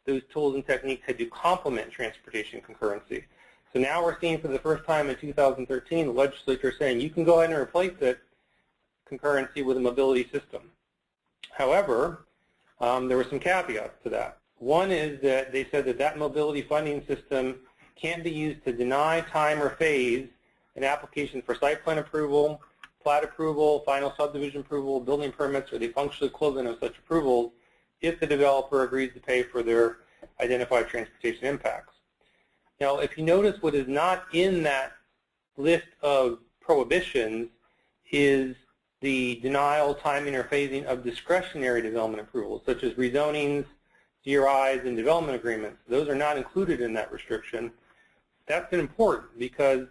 those tools and techniques had to complement transportation concurrency. So now we're seeing for the first time in 2013 the legislature saying you can go ahead and replace it, concurrency, with a mobility system. However, there were some caveats to that. One is that they said that that mobility funding system can't be used to deny, time, or phase an application for site plan approval, plat approval, final subdivision approval, building permits, or the functional equivalent of such approvals if the developer agrees to pay for their identified transportation impacts. Now, if you notice, what is not in that list of prohibitions is the denial, timing, or phasing of discretionary development approvals, such as rezonings, DRIs, and development agreements. Those are not included in that restriction. That's important because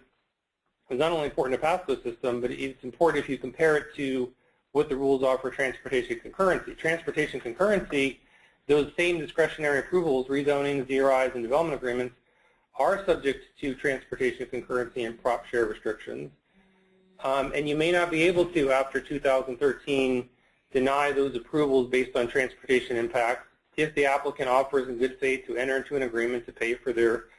it's not only important to pass the system, but it's important if you compare it to what the rules are for transportation concurrency. Transportation concurrency, those same discretionary approvals, rezonings, DRIs, and development agreements, are subject to transportation concurrency and prop share restrictions. And you may not be able to, after 2013, deny those approvals based on transportation impacts if the applicant offers in good faith to enter into an agreement to pay for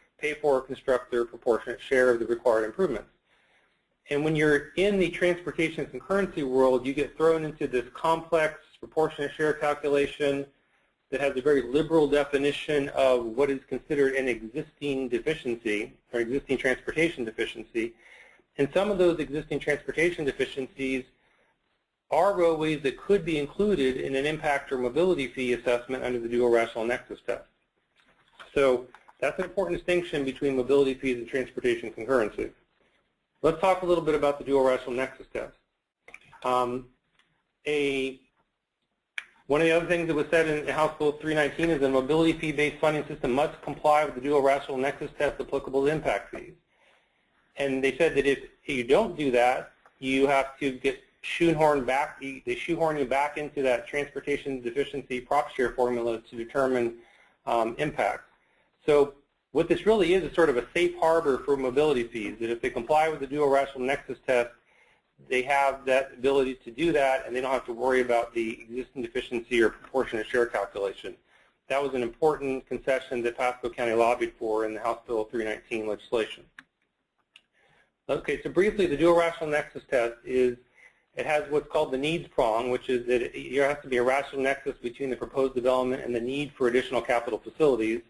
or construct their proportionate share of the required improvements. And when you're in the transportation concurrency world, you get thrown into this complex proportionate share calculation that has a very liberal definition of what is considered an existing deficiency or existing transportation deficiency. And some of those existing transportation deficiencies are roadways that could be included in an impact or mobility fee assessment under the dual rational nexus test. So that's an important distinction between mobility fees and transportation concurrency. Let's talk a little bit about the dual rational nexus test. One of the other things that was said in House Bill 319 is that a mobility fee-based funding system must comply with the dual rational nexus test applicable to impact fees. And they said that if you don't do that, you have to get shoehorned back. They shoehorn you back into that transportation deficiency prop share formula to determine impacts. So what this really is sort of a safe harbor for mobility fees, that if they comply with the dual rational nexus test, they have that ability to do that, and they don't have to worry about the existing deficiency or proportionate share calculation. That was an important concession that Pasco County lobbied for in the House Bill 319 legislation. Okay, so briefly, the dual rational nexus test it has what's called the needs prong, which is that there has to be a rational nexus between the proposed development and the need for additional capital facilities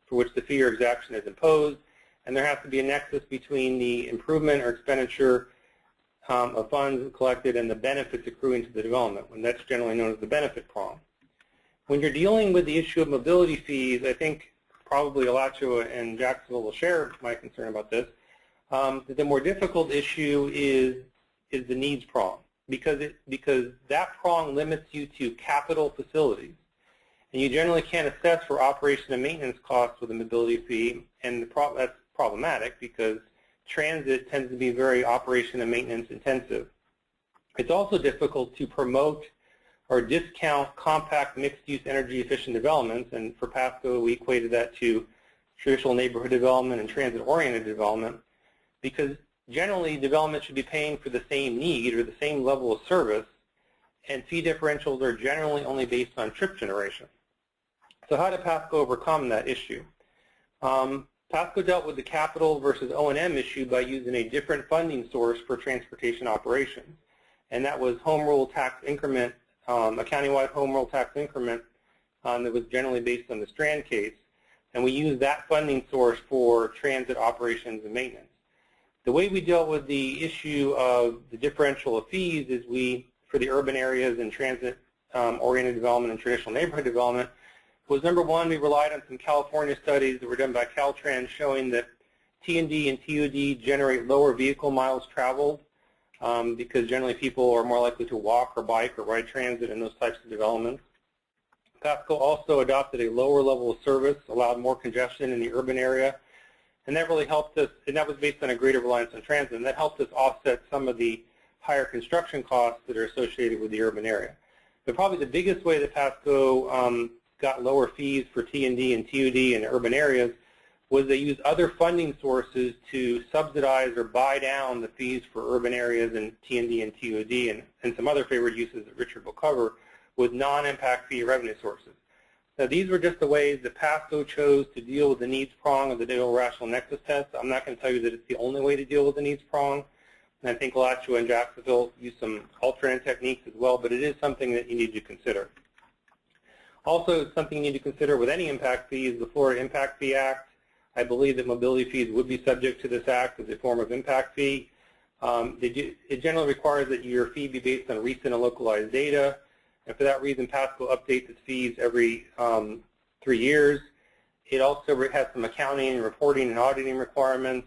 for which the fee or exaction is imposed, and there has to be a nexus between the improvement or expenditure of funds collected and the benefits accruing to the development, and that's generally known as the benefit prong. When you're dealing with the issue of mobility fees, I think probably Alachua and Jacksonville will share my concern about this. The more difficult issue is the needs prong, because that prong limits you to capital facilities, and you generally can't assess for operation and maintenance costs with a mobility fee, and that's problematic because transit tends to be very operation and maintenance intensive. It's also difficult to promote or discount compact mixed-use energy efficient developments, and for Pasco we equated that to traditional neighborhood development and transit-oriented development, because generally development should be paying for the same need or the same level of service, and fee differentials are generally only based on trip generation. So how did Pasco overcome that issue? Pasco dealt with the capital versus O&M issue by using a different funding source for transportation operations, and that was home rule tax increment, a countywide home rule tax increment that was generally based on the Strand case, and we used that funding source for transit operations and maintenance. The way we dealt with the issue of the differential of fees is for the urban areas and transit-oriented development and traditional neighborhood development, was number one, we relied on some California studies that were done by Caltrans showing that T&D and TOD generate lower vehicle miles traveled because generally people are more likely to walk or bike or ride transit in those types of developments. Pasco also adopted a lower level of service, allowed more congestion in the urban area, and that really helped us, and that was based on a greater reliance on transit, and that helped us offset some of the higher construction costs that are associated with the urban area. But probably the biggest way that Pasco got lower fees for T&D and TOD in urban areas was they used other funding sources to subsidize or buy down the fees for urban areas and T&D and TOD and some other favored uses that Richard will cover with non-impact fee revenue sources. Now, these were just the ways that PASCO chose to deal with the needs prong of the dual rational nexus test. I'm not going to tell you that it's the only way to deal with the needs prong. And I think Alachua and Jacksonville use some alternate techniques as well, but it is something that you need to consider. Also, something you need to consider with any impact fee is the Florida Impact Fee Act. I believe that mobility fees would be subject to this act as a form of impact fee. It generally requires that your fee be based on recent and localized data. And for that reason, PASCO updates its fees every 3 years. It also has some accounting, reporting, and auditing requirements.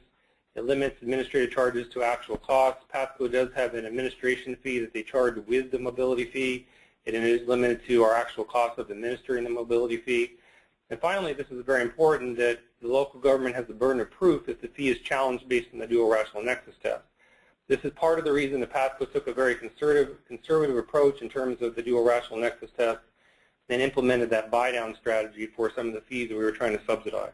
It limits administrative charges to actual costs. PASCO does have an administration fee that they charge with the mobility fee. It is limited to our actual cost of administering the mobility fee. And finally, this is very important, that the local government has the burden of proof if the fee is challenged based on the dual rational nexus test. This is part of the reason that PASCO took a very conservative approach in terms of the dual rational nexus test and implemented that buy-down strategy for some of the fees that we were trying to subsidize.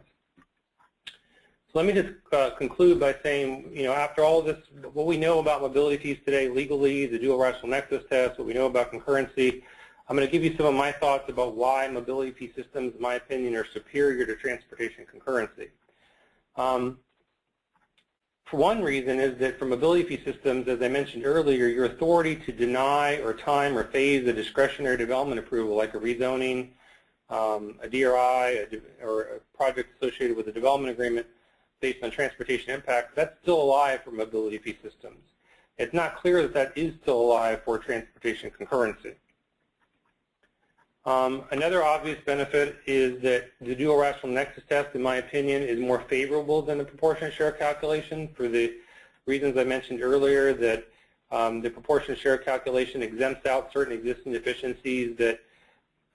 So let me just conclude by saying, after all of this, what we know about mobility fees today legally, the dual rational nexus test, what we know about concurrency, I'm going to give you some of my thoughts about why mobility fee systems, in my opinion, are superior to transportation concurrency. For one reason is that for mobility fee systems, as I mentioned earlier, your authority to deny or time or phase a discretionary development approval, like a rezoning, a DRI, or a project associated with a development agreement based on transportation impact, that's still alive for mobility fee systems. It's not clear that that is still alive for transportation concurrency. Another obvious benefit is that the dual rational nexus test, in my opinion, is more favorable than the proportionate share calculation for the reasons I mentioned earlier, that the proportionate share calculation exempts out certain existing deficiencies that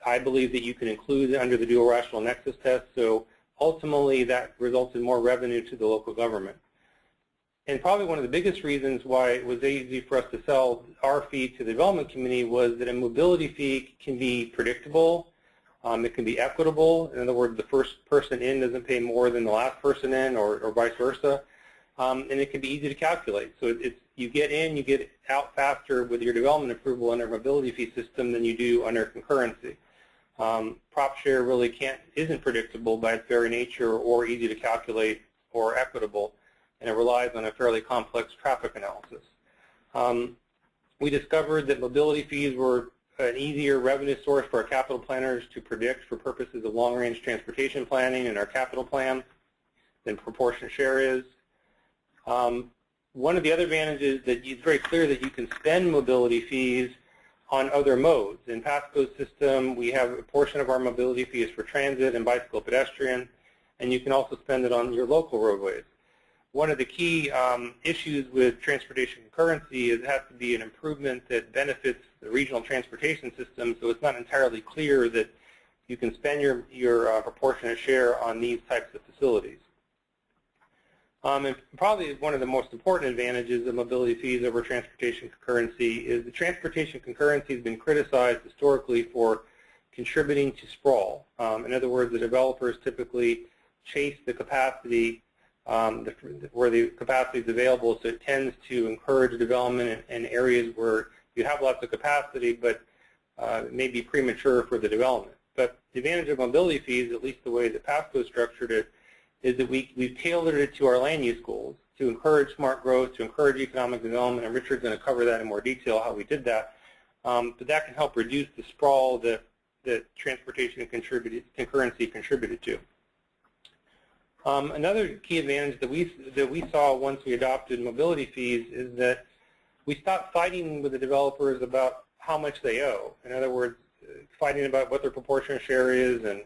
I believe that you can include under the dual rational nexus test. So ultimately, that results in more revenue to the local government. And probably one of the biggest reasons why it was easy for us to sell our fee to the development community was that a mobility fee can be predictable, it can be equitable. In other words, the first person in doesn't pay more than the last person in, or vice versa. And it can be easy to calculate. So you get in, you get out faster with your development approval under a mobility fee system than you do under concurrency. Prop share really isn't predictable by its very nature, or easy to calculate, or equitable, and it relies on a fairly complex traffic analysis. We discovered that mobility fees were an easier revenue source for our capital planners to predict for purposes of long-range transportation planning in our capital plan than proportionate share is. One of the other advantages is that it's very clear that you can spend mobility fees on other modes. In PASCO's system, we have a portion of our mobility fees for transit and bicycle pedestrian, and you can also spend it on your local roadways. One of the key issues with transportation concurrency is it has to be an improvement that benefits the regional transportation system, so it's not entirely clear that you can spend your proportionate share on these types of facilities. And probably one of the most important advantages of mobility fees over transportation concurrency is the transportation concurrency has been criticized historically for contributing to sprawl. In other words, the developers typically chase the capacity where the capacity is available, so it tends to encourage development in areas where you have lots of capacity, but it may be premature for the development. But the advantage of mobility fees, at least the way that PASCO structured it, is that we've tailored it to our land use goals to encourage smart growth, to encourage economic development, and Richard's going to cover that in more detail, how we did that. But that can help reduce the sprawl that transportation concurrency contributed to. Another key advantage that we saw once we adopted mobility fees is that we stopped fighting with the developers about how much they owe. In other words, fighting about what their proportionate share is, and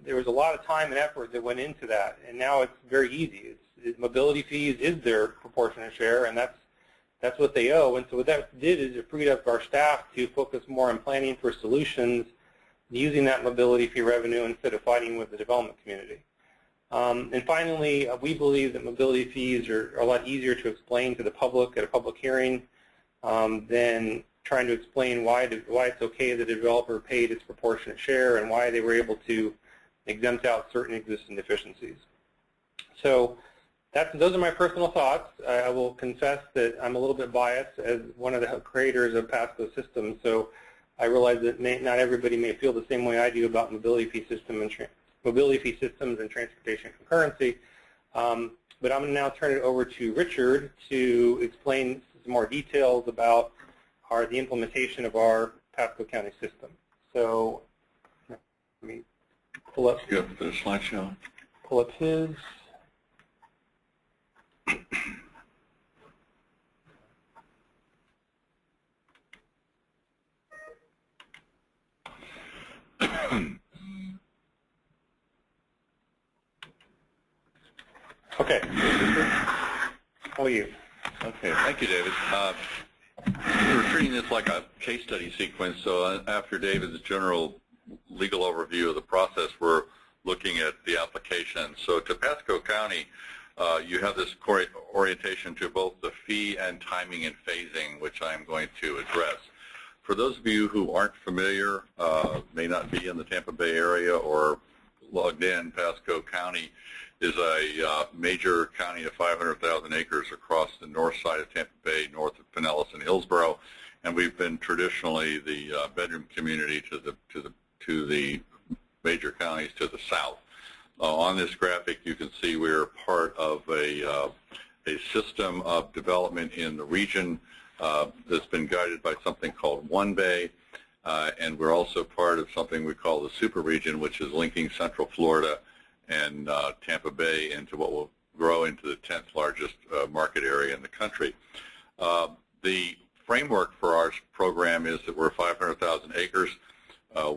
there was a lot of time and effort that went into that. And now it's very easy. Mobility fees is their proportionate share, and that's what they owe. And so what that did is it freed up our staff to focus more on planning for solutions using that mobility fee revenue instead of fighting with the development community. And finally, we believe that mobility fees are a lot easier to explain to the public at a public hearing than trying to explain why it's okay that a developer paid its proportionate share and why they were able to exempt out certain existing deficiencies. So those are my personal thoughts. I will confess that I'm a little bit biased as one of the creators of PASCO systems. So I realize that not everybody may feel the same way I do about mobility fee systems and transportation concurrency. But I'm going to now turn it over to Richard to explain some more details about the implementation of our Pasco County system. So let me pull up the slideshow. Pull up his. Okay. How are you? Okay, thank you, David. We're treating this like a case study sequence, so after David's general legal overview of the process, we're looking at the application. So to Pasco County, you have this orientation to both the fee and timing and phasing, which I'm going to address. For those of you who aren't familiar, may not be in the Tampa Bay area or logged in, Pasco County is a major county of 500,000 acres across the north side of Tampa Bay, north of Pinellas and Hillsborough, and we've been traditionally the bedroom community to the major counties to the south. On this graphic, you can see we're part of a system of development in the region that's been guided by something called One Bay, and we're also part of something we call the super region, which is linking Central Florida and Tampa Bay into what will grow into the 10th largest market area in the country. The framework for our program is that we're 500,000 acres.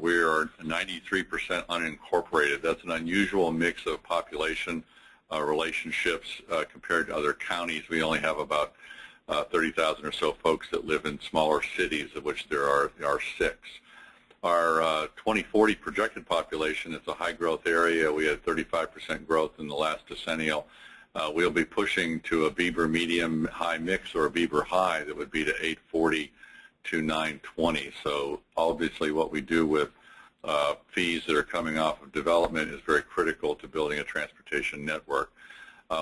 We are 93% unincorporated. That's an unusual mix of population relationships compared to other counties. We only have about 30,000 or so folks that live in smaller cities, of which there are 6. Our 2040 projected population is a high-growth area. We had 35% growth in the last decennial. We'll be pushing to a Beaver medium-high mix or a Beaver high that would be to 840 to 920. So obviously what we do with fees that are coming off of development is very critical to building a transportation network.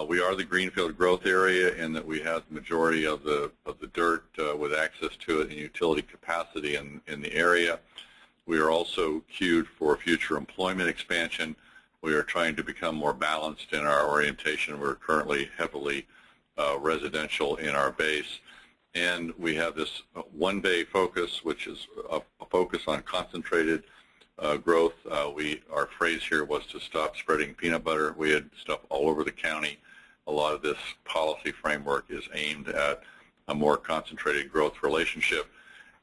We are the greenfield growth area in that we have the majority of the dirt with access to it and utility capacity in the area. We are also queued for future employment expansion. We are trying to become more balanced in our orientation. We're currently heavily residential in our base. And we have this One Bay focus, which is a focus on concentrated growth. Our phrase here was to stop spreading peanut butter. We had stuff all over the county. A lot of this policy framework is aimed at a more concentrated growth relationship.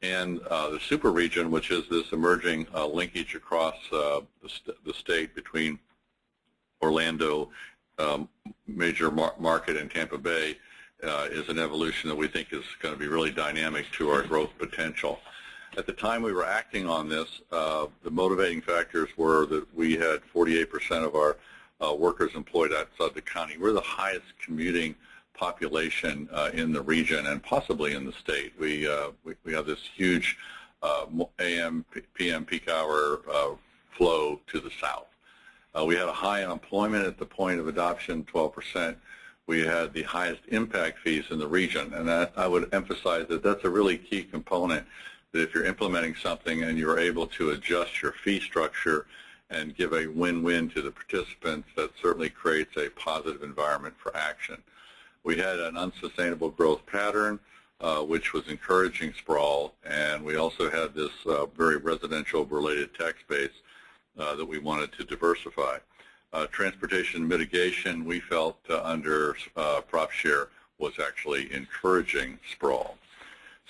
And the super region, which is this emerging linkage across the state between Orlando, major market, and Tampa Bay, is an evolution that we think is going to be really dynamic to our growth potential. At the time we were acting on this, the motivating factors were that we had 48% of our workers employed outside the county. We're the highest commuting population in the region and possibly in the state. We have this huge AM, PM peak hour flow to the south. We had a high unemployment at the point of adoption, 12%. We had the highest impact fees in the region, and that I would emphasize that that's a really key component, that if you're implementing something and you're able to adjust your fee structure and give a win-win to the participants, that certainly creates a positive environment for action. We had an unsustainable growth pattern, which was encouraging sprawl, and we also had this very residential-related tax base that we wanted to diversify. Transportation mitigation, we felt under prop share was actually encouraging sprawl.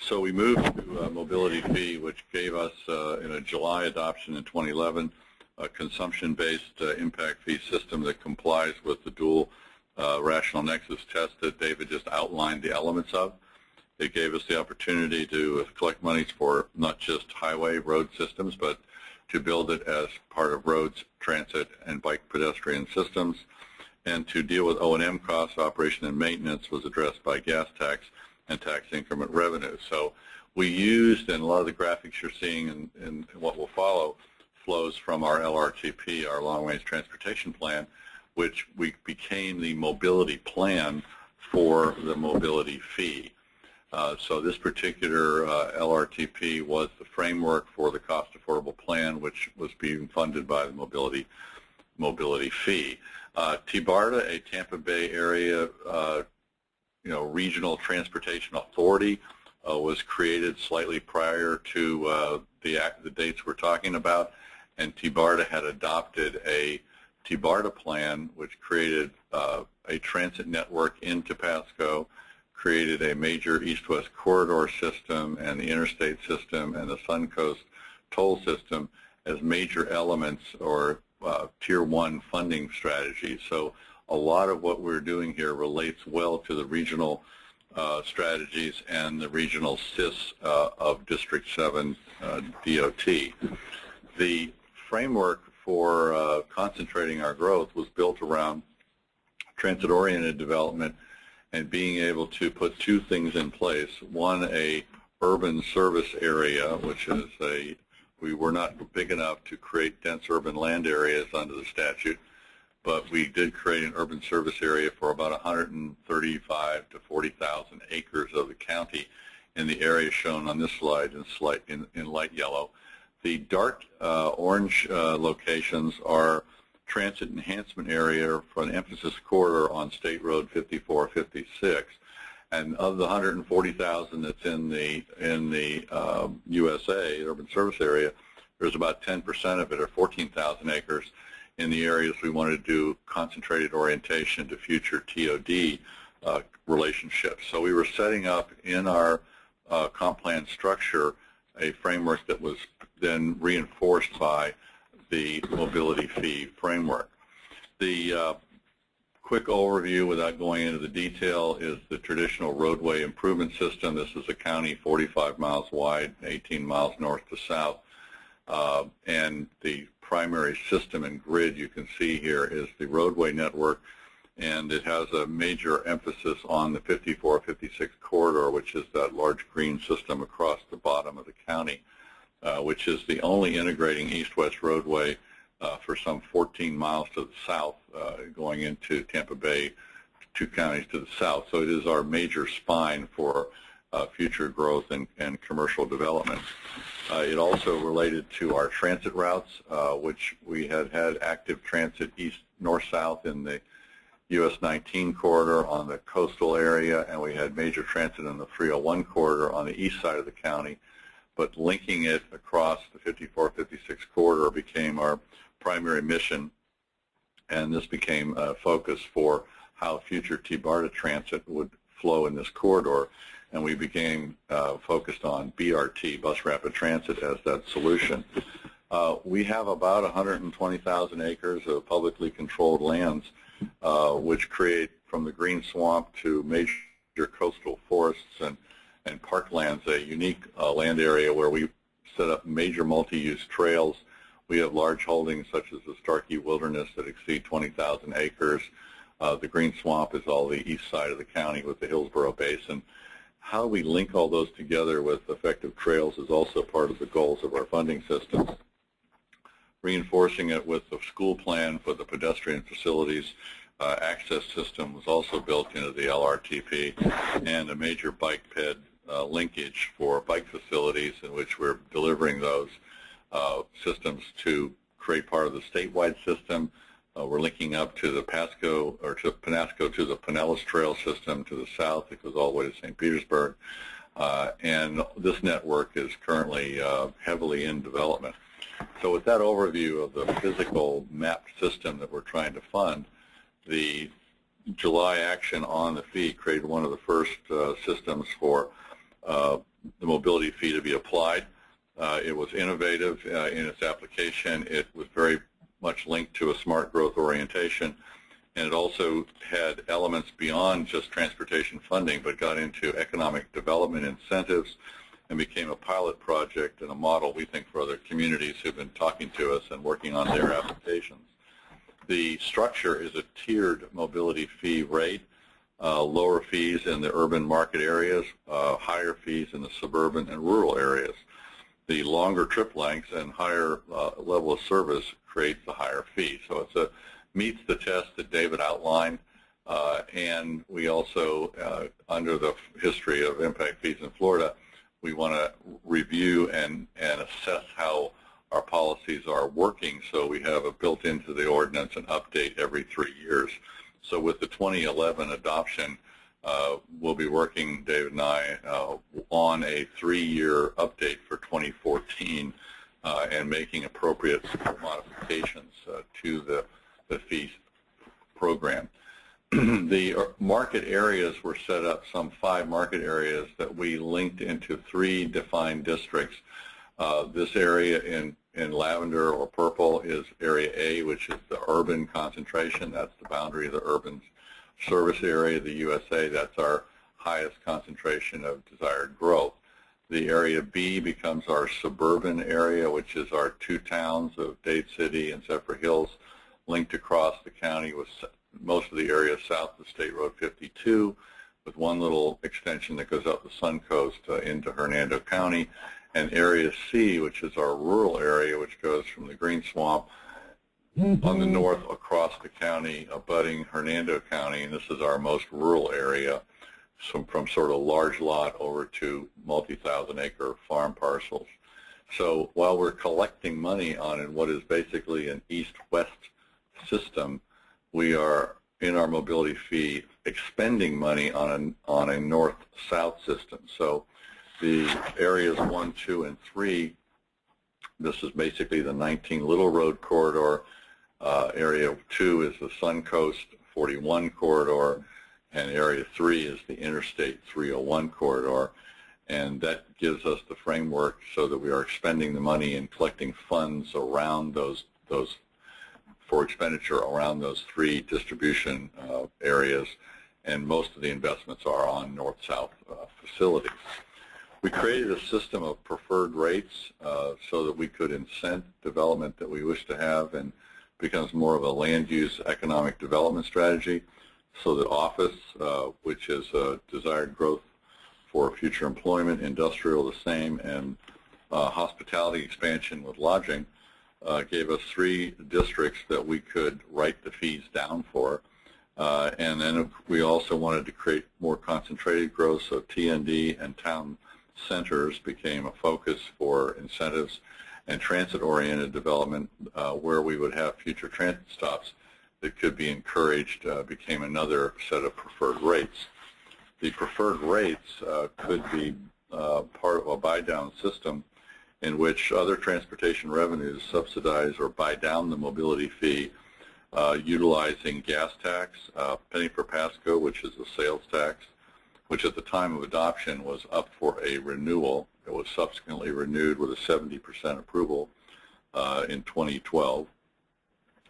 So we moved to a mobility fee, which gave us, in a July adoption in 2011, a consumption-based impact fee system that complies with the dual rational nexus test that David just outlined the elements of. It gave us the opportunity to collect monies for not just highway road systems, but to build it as part of roads, transit, and bike pedestrian systems. And to deal with O&M costs, operation and maintenance was addressed by gas tax and tax increment revenue. So we used, and a lot of the graphics you're seeing in what will follow flows from our LRTP, our long-range transportation plan, which we became the mobility plan for the mobility fee. So this particular LRTP was the framework for the cost affordable plan, which was being funded by the mobility fee. TBARTA, a Tampa Bay area regional transportation authority, was created slightly prior to the dates we're talking about, and TBARTA had adopted a TBARTA plan, which created a transit network into Pasco, created a major east-west corridor system and the interstate system and the Suncoast toll system as major elements or Tier 1 funding strategies. So a lot of what we're doing here relates well to the regional strategies and the regional SIS of District 7 DOT. The framework for concentrating our growth was built around transit-oriented development and being able to put two things in place. One, a urban service area, which is we were not big enough to create dense urban land areas under the statute, but we did create an urban service area for about 135 to 40,000 acres of the county in the area shown on this slide in light yellow. The dark orange locations are transit enhancement area for an emphasis corridor on State Road 5456. And of the 140,000 that's in the USA, urban service area, there's about 10% of it, or 14,000 acres, in the areas we want to do concentrated orientation to future TOD relationships. So we were setting up in our comp plan structure a framework that was then reinforced by the mobility fee framework. The quick overview, without going into the detail, is the traditional roadway improvement system. This is a county 45 miles wide, 18 miles north to south. And the primary system and grid you can see here is the roadway network, and it has a major emphasis on the 5456 corridor, which is that large green system across the bottom of the county, which is the only integrating east-west roadway for some 14 miles to the south, going into Tampa Bay, two counties to the south. So it is our major spine for future growth and commercial development. It also related to our transit routes, which we had active transit east, north, south in the US 19 corridor on the coastal area, and we had major transit in the 301 corridor on the east side of the county. But linking it across the 5456 corridor became our primary mission, and this became a focus for how future TBARTA transit would flow in this corridor, and we became focused on BRT, bus rapid transit, as that solution. We have about 120,000 acres of publicly controlled lands, which create, from the green swamp to major coastal forests and parklands, a unique land area where we set up major multi-use trails. We have large holdings such as the Starkey Wilderness that exceed 20,000 acres. The green swamp is all the east side of the county with the Hillsborough Basin. How we link all those together with effective trails is also part of the goals of our funding system. Reinforcing it with the school plan for the pedestrian facilities access system was also built into the LRTP, and a major bike ped linkage for bike facilities in which we're delivering those systems to create part of the statewide system. We're linking up to the Pasco, or to Penasco, to the Pinellas Trail system to the south. It goes all the way to St. Petersburg. And this network is currently heavily in development. So with that overview of the physical mapped system that we're trying to fund, the July action on the fee created one of the first systems for the mobility fee to be applied. It was innovative in its application. It was very much linked to a smart growth orientation, and it also had elements beyond just transportation funding, but got into economic development incentives and became a pilot project and a model, we think, for other communities who've been talking to us and working on their applications. The structure is a tiered mobility fee rate, lower fees in the urban market areas, higher fees in the suburban and rural areas. The longer trip lengths and higher level of service creates the higher fee. So it meets the test that David outlined. And we also, under the history of impact fees in Florida, we want to review and assess how our policies are working, so we have a built into the ordinance an update every 3 years. So with the 2011 adoption, we'll be working, David and I, on a 3-year update for 2014 and making appropriate modifications to the fee program. The market areas were set up, some 5 market areas that we linked into 3 defined districts. This area in lavender or purple is Area A, which is the urban concentration. That's the boundary of the urban service area, the USA. That's our highest concentration of desired growth. The Area B becomes our suburban area, which is our 2 towns of Dade City and Zephyr Hills, linked across the county with most of the area south of State Road 52, with one little extension that goes up the Suncoast into Hernando County. And Area C, which is our rural area, which goes from the Green Swamp on the north across the county, abutting Hernando County, and this is our most rural area, from sort of large lot over to multi-thousand acre farm parcels. So while we're collecting money on what is basically an east-west system, we are in our mobility fee expending money on a north-south system. So the areas 1, 2, and 3, this is basically the 19 Little Road corridor. Area 2 is the Suncoast 41 corridor, and Area 3 is the Interstate 301 corridor. And that gives us the framework so that we are expending the money and collecting funds around those for expenditure around those 3 distribution areas, and most of the investments are on north-south facilities. We created a system of preferred rates so that we could incent development that we wish to have, and becomes more of a land use economic development strategy, so that office, which is desired growth for future employment, industrial the same, and hospitality expansion with lodging, gave us 3 districts that we could write the fees down for. And then we also wanted to create more concentrated growth, so TND and town centers became a focus for incentives, and transit-oriented development where we would have future transit stops that could be encouraged became another set of preferred rates. The preferred rates could be part of a buy-down system in which other transportation revenues subsidize or buy down the mobility fee utilizing gas tax, penny per pasco, which is the sales tax, which at the time of adoption was up for a renewal. It was subsequently renewed with a 70% approval in 2012,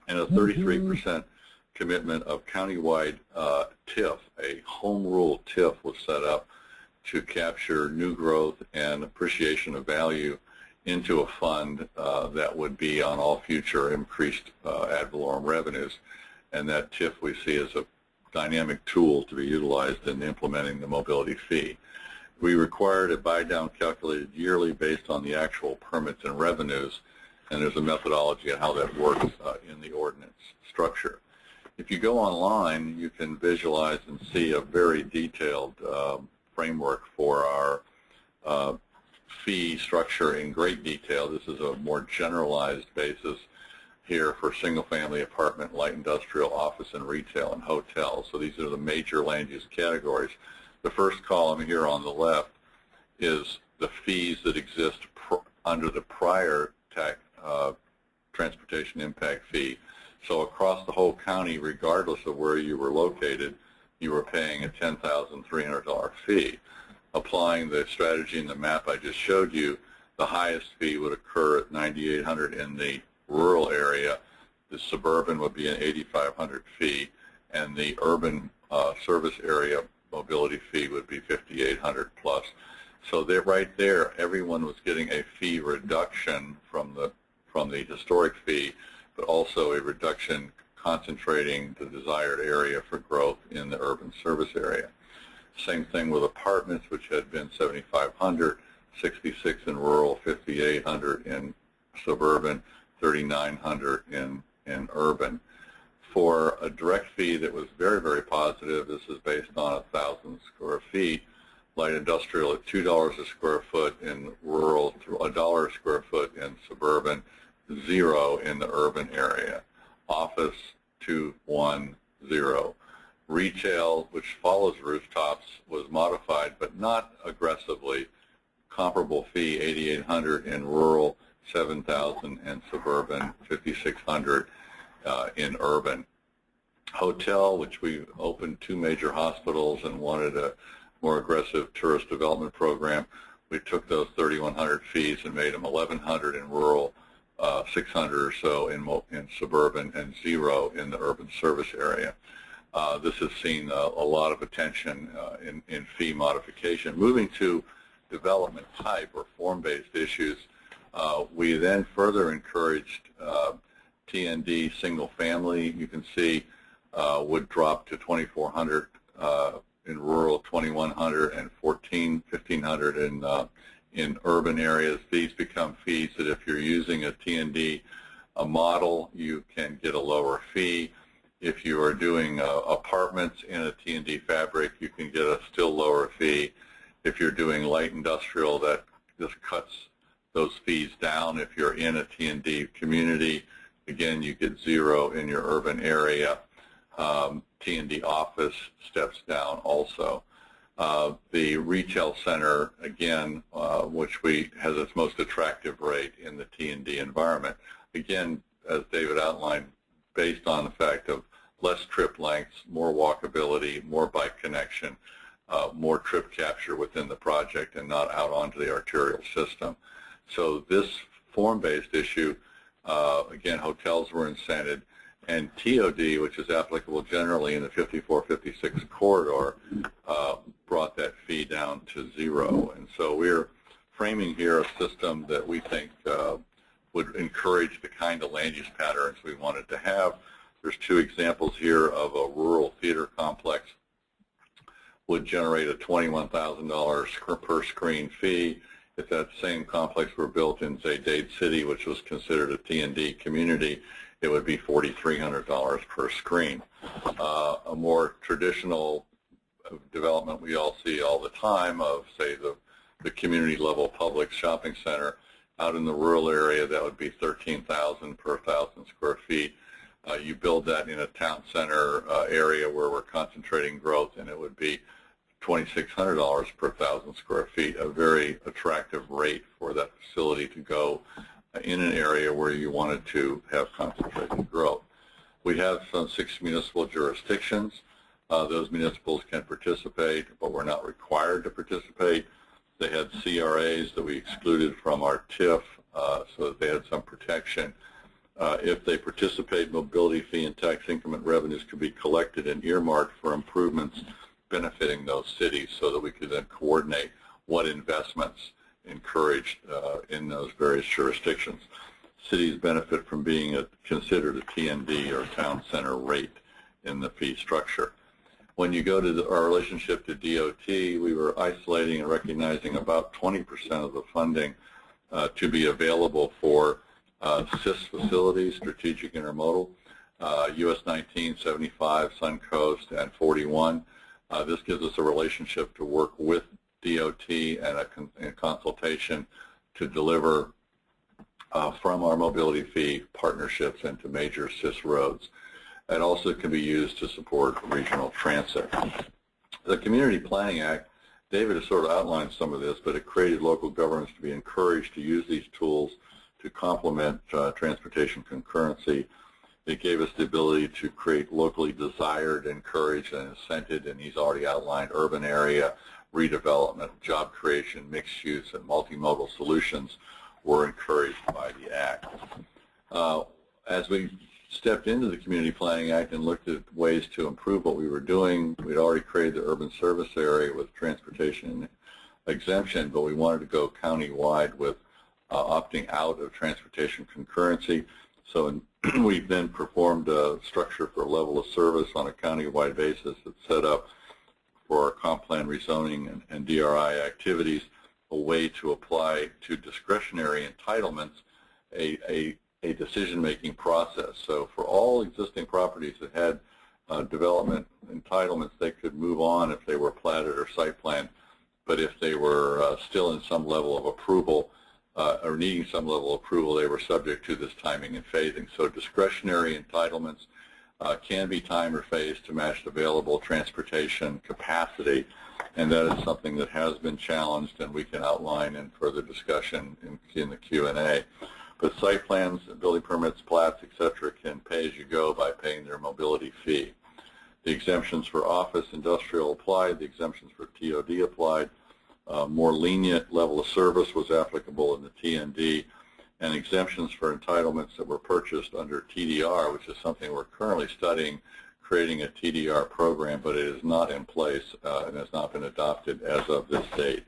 and a 33% commitment of countywide TIF. A home rule TIF was set up to capture new growth and appreciation of value into a fund that would be on all future increased ad valorem revenues. And that TIF we see as a dynamic tool to be utilized in implementing the mobility fee. We required a buy-down calculated yearly based on the actual permits and revenues, and there's a methodology on how that works in the ordinance structure. If you go online, you can visualize and see a very detailed framework for our fee structure in great detail. This is a more generalized basis here for single-family apartment, light industrial, office, and retail, and hotels. So these are the major land use categories. The first column here on the left is the fees that exist under the prior tax, transportation impact fee. So across the whole county, regardless of where you were located, you were paying a $10,300 fee. Applying the strategy in the map I just showed you, the highest fee would occur at $9,800 in the rural area. The suburban would be an $8,500 fee, and the urban service area mobility fee would be $5,800 plus. So they're right there. Everyone was getting a fee reduction from the historic fee, but also a reduction concentrating the desired area for growth in the urban service area. Same thing with apartments, which had been $7,500, $66 in rural, $5,800 in suburban, $3,900 in urban. for a direct fee that was very, very positive. This is based on 1,000 square feet. Light industrial at $2 a square foot in rural, $1 a square foot in suburban, 0 in the urban area. Office 210. Retail, which follows rooftops, was modified, but not aggressively. Comparable fee, $8,800 in rural, $7,000 in suburban, $5,600 in urban. Hotel, which we opened 2 major hospitals and wanted a more aggressive tourist development program, we took those 3,100 fees and made them 1,100 in rural, 600 or so in suburban, and 0 in the urban service area. This has seen a lot of attention in fee modification. Moving to development type or form-based issues, we then further encouraged TND single family. You can see would drop to 2,400 in rural, 2,100 and 1,500 in urban areas. These become fees that if you're using a TND model, you can get a lower fee. If you are doing apartments in a TND fabric, you can get a still lower fee. If you're doing light industrial, that just cuts those fees down. If you're in a TND community, again, you get 0 in your urban area. TND office steps down also. The retail center, again, which has its most attractive rate in the TND environment. Again, as David outlined, based on the fact of less trip lengths, more walkability, more bike connection, more trip capture within the project and not out onto the arterial system. So this form-based issue, again, hotels were incented, and TOD, which is applicable generally in the 54-56 corridor, brought that fee down to 0. And so we're framing here a system that we think would encourage the kind of land use patterns we wanted to have. There's 2 examples here of a rural theater complex would generate a $21,000 per screen fee. If that same complex were built in, say, Dade City, which was considered a TND community, it would be $4,300 per screen. A more traditional development we all see all the time of, say, the community-level public shopping center out in the rural area, that would be $13,000 per 1,000 square feet. You build that in a town center area where we're concentrating growth, and it would be $2,600 per 1,000 square feet, a very attractive rate for that facility to go in an area where you wanted to have concentrated growth. We have some 6 municipal jurisdictions. Those municipals can participate, but we're not required to participate. They had CRAs that we excluded from our TIF so that they had some protection. If they participate, mobility fee and tax increment revenues could be collected and earmarked for improvements benefiting those cities so that we could then coordinate what investments encouraged in those various jurisdictions. Cities benefit from being considered a TND or town center rate in the fee structure. When you go to our relationship to DOT, we were isolating and recognizing about 20% of the funding to be available for SIS facilities, strategic intermodal, US 19, 75, Suncoast, and 41. This gives us a relationship to work with DOT and a consultation to deliver from our mobility fee partnerships into major SIS roads. It also can be used to support regional transit. The Community Planning Act, David has sort of outlined some of this, but it created local governments to be encouraged to use these tools to complement transportation concurrency. It gave us the ability to create locally desired, encouraged, and incented, and he's already outlined urban area redevelopment, job creation, mixed use, and multimodal solutions were encouraged by the Act. As we stepped into the Community Planning Act and looked at ways to improve what we were doing, we'd already created the urban service area with transportation exemption, but we wanted to go county-wide with opting out of transportation concurrency. So we've then performed a structure for level of service on a county-wide basis that's set up for our comp plan rezoning and DRI activities, a way to apply to discretionary entitlements a a decision-making process. So for all existing properties that had development entitlements, they could move on if they were platted or site planned. But if they were still in some level of approval or needing some level of approval, they were subject to this timing and phasing. So discretionary entitlements can be timed or phased to match available transportation capacity, and that is something that has been challenged, and we can outline in further discussion in the Q&A. But site plans, building permits, plats, etc., can pay as you go by paying their mobility fee. The exemptions for office, industrial applied. The exemptions for TOD applied. More lenient level of service was applicable in the TND, and exemptions for entitlements that were purchased under TDR, which is something we're currently studying, creating a TDR program, but it is not in place and has not been adopted as of this date.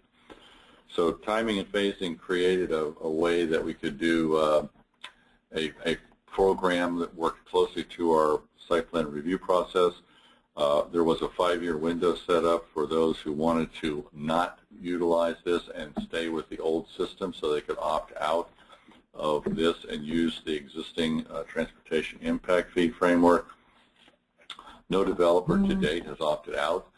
So timing and phasing created a way that we could do a program that worked closely to our site plan review process. There was a 5-year window set up for those who wanted to not utilize this and stay with the old system, so they could opt out of this and use the existing transportation impact fee framework. No developer to date has opted out.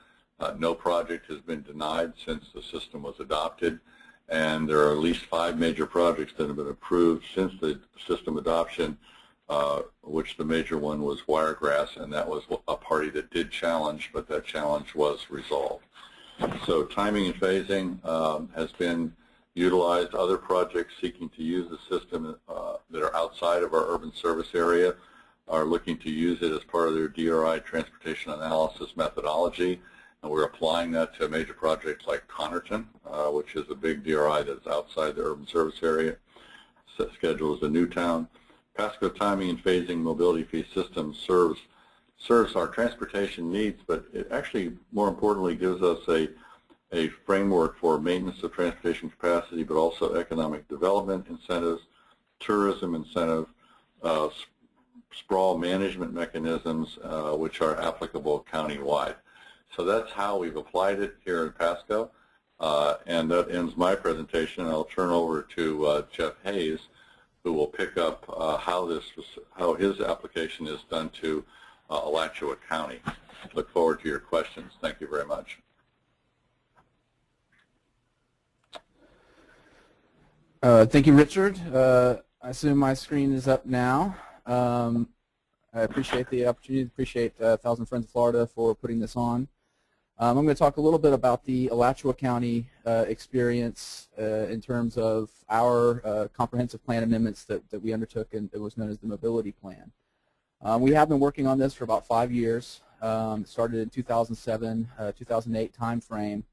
No project has been denied since the system was adopted, and there are at least 5 major projects that have been approved since the system adoption, which the major one was Wiregrass, and that was a party that did challenge, but that challenge was resolved. So timing and phasing has been utilized. Other projects seeking to use the system that are outside of our urban service area are looking to use it as part of their DRI transportation analysis methodology, and we're applying that to major projects like Connerton, which is a big DRI that's outside the urban service area. Schedule is a Newtown. Pasco timing and phasing mobility fee system serves our transportation needs, but it actually, more importantly, gives us a framework for maintenance of transportation capacity, but also economic development incentives, tourism incentive, sprawl management mechanisms, which are applicable countywide. So that's how we've applied it here in Pasco, and that ends my presentation. I'll turn over to Jeff Hayes, who will pick up how his application is done to Alachua County. Look forward to your questions. Thank you very much. Thank you, Richard. I assume my screen is up now. I appreciate the opportunity, appreciate 1,000 Friends of Florida for putting this on. I'm going to talk a little bit about the Alachua County experience in terms of our comprehensive plan amendments that we undertook, and it was known as the mobility plan. We have been working on this for about 5 years. It started in 2007, 2008 timeframe.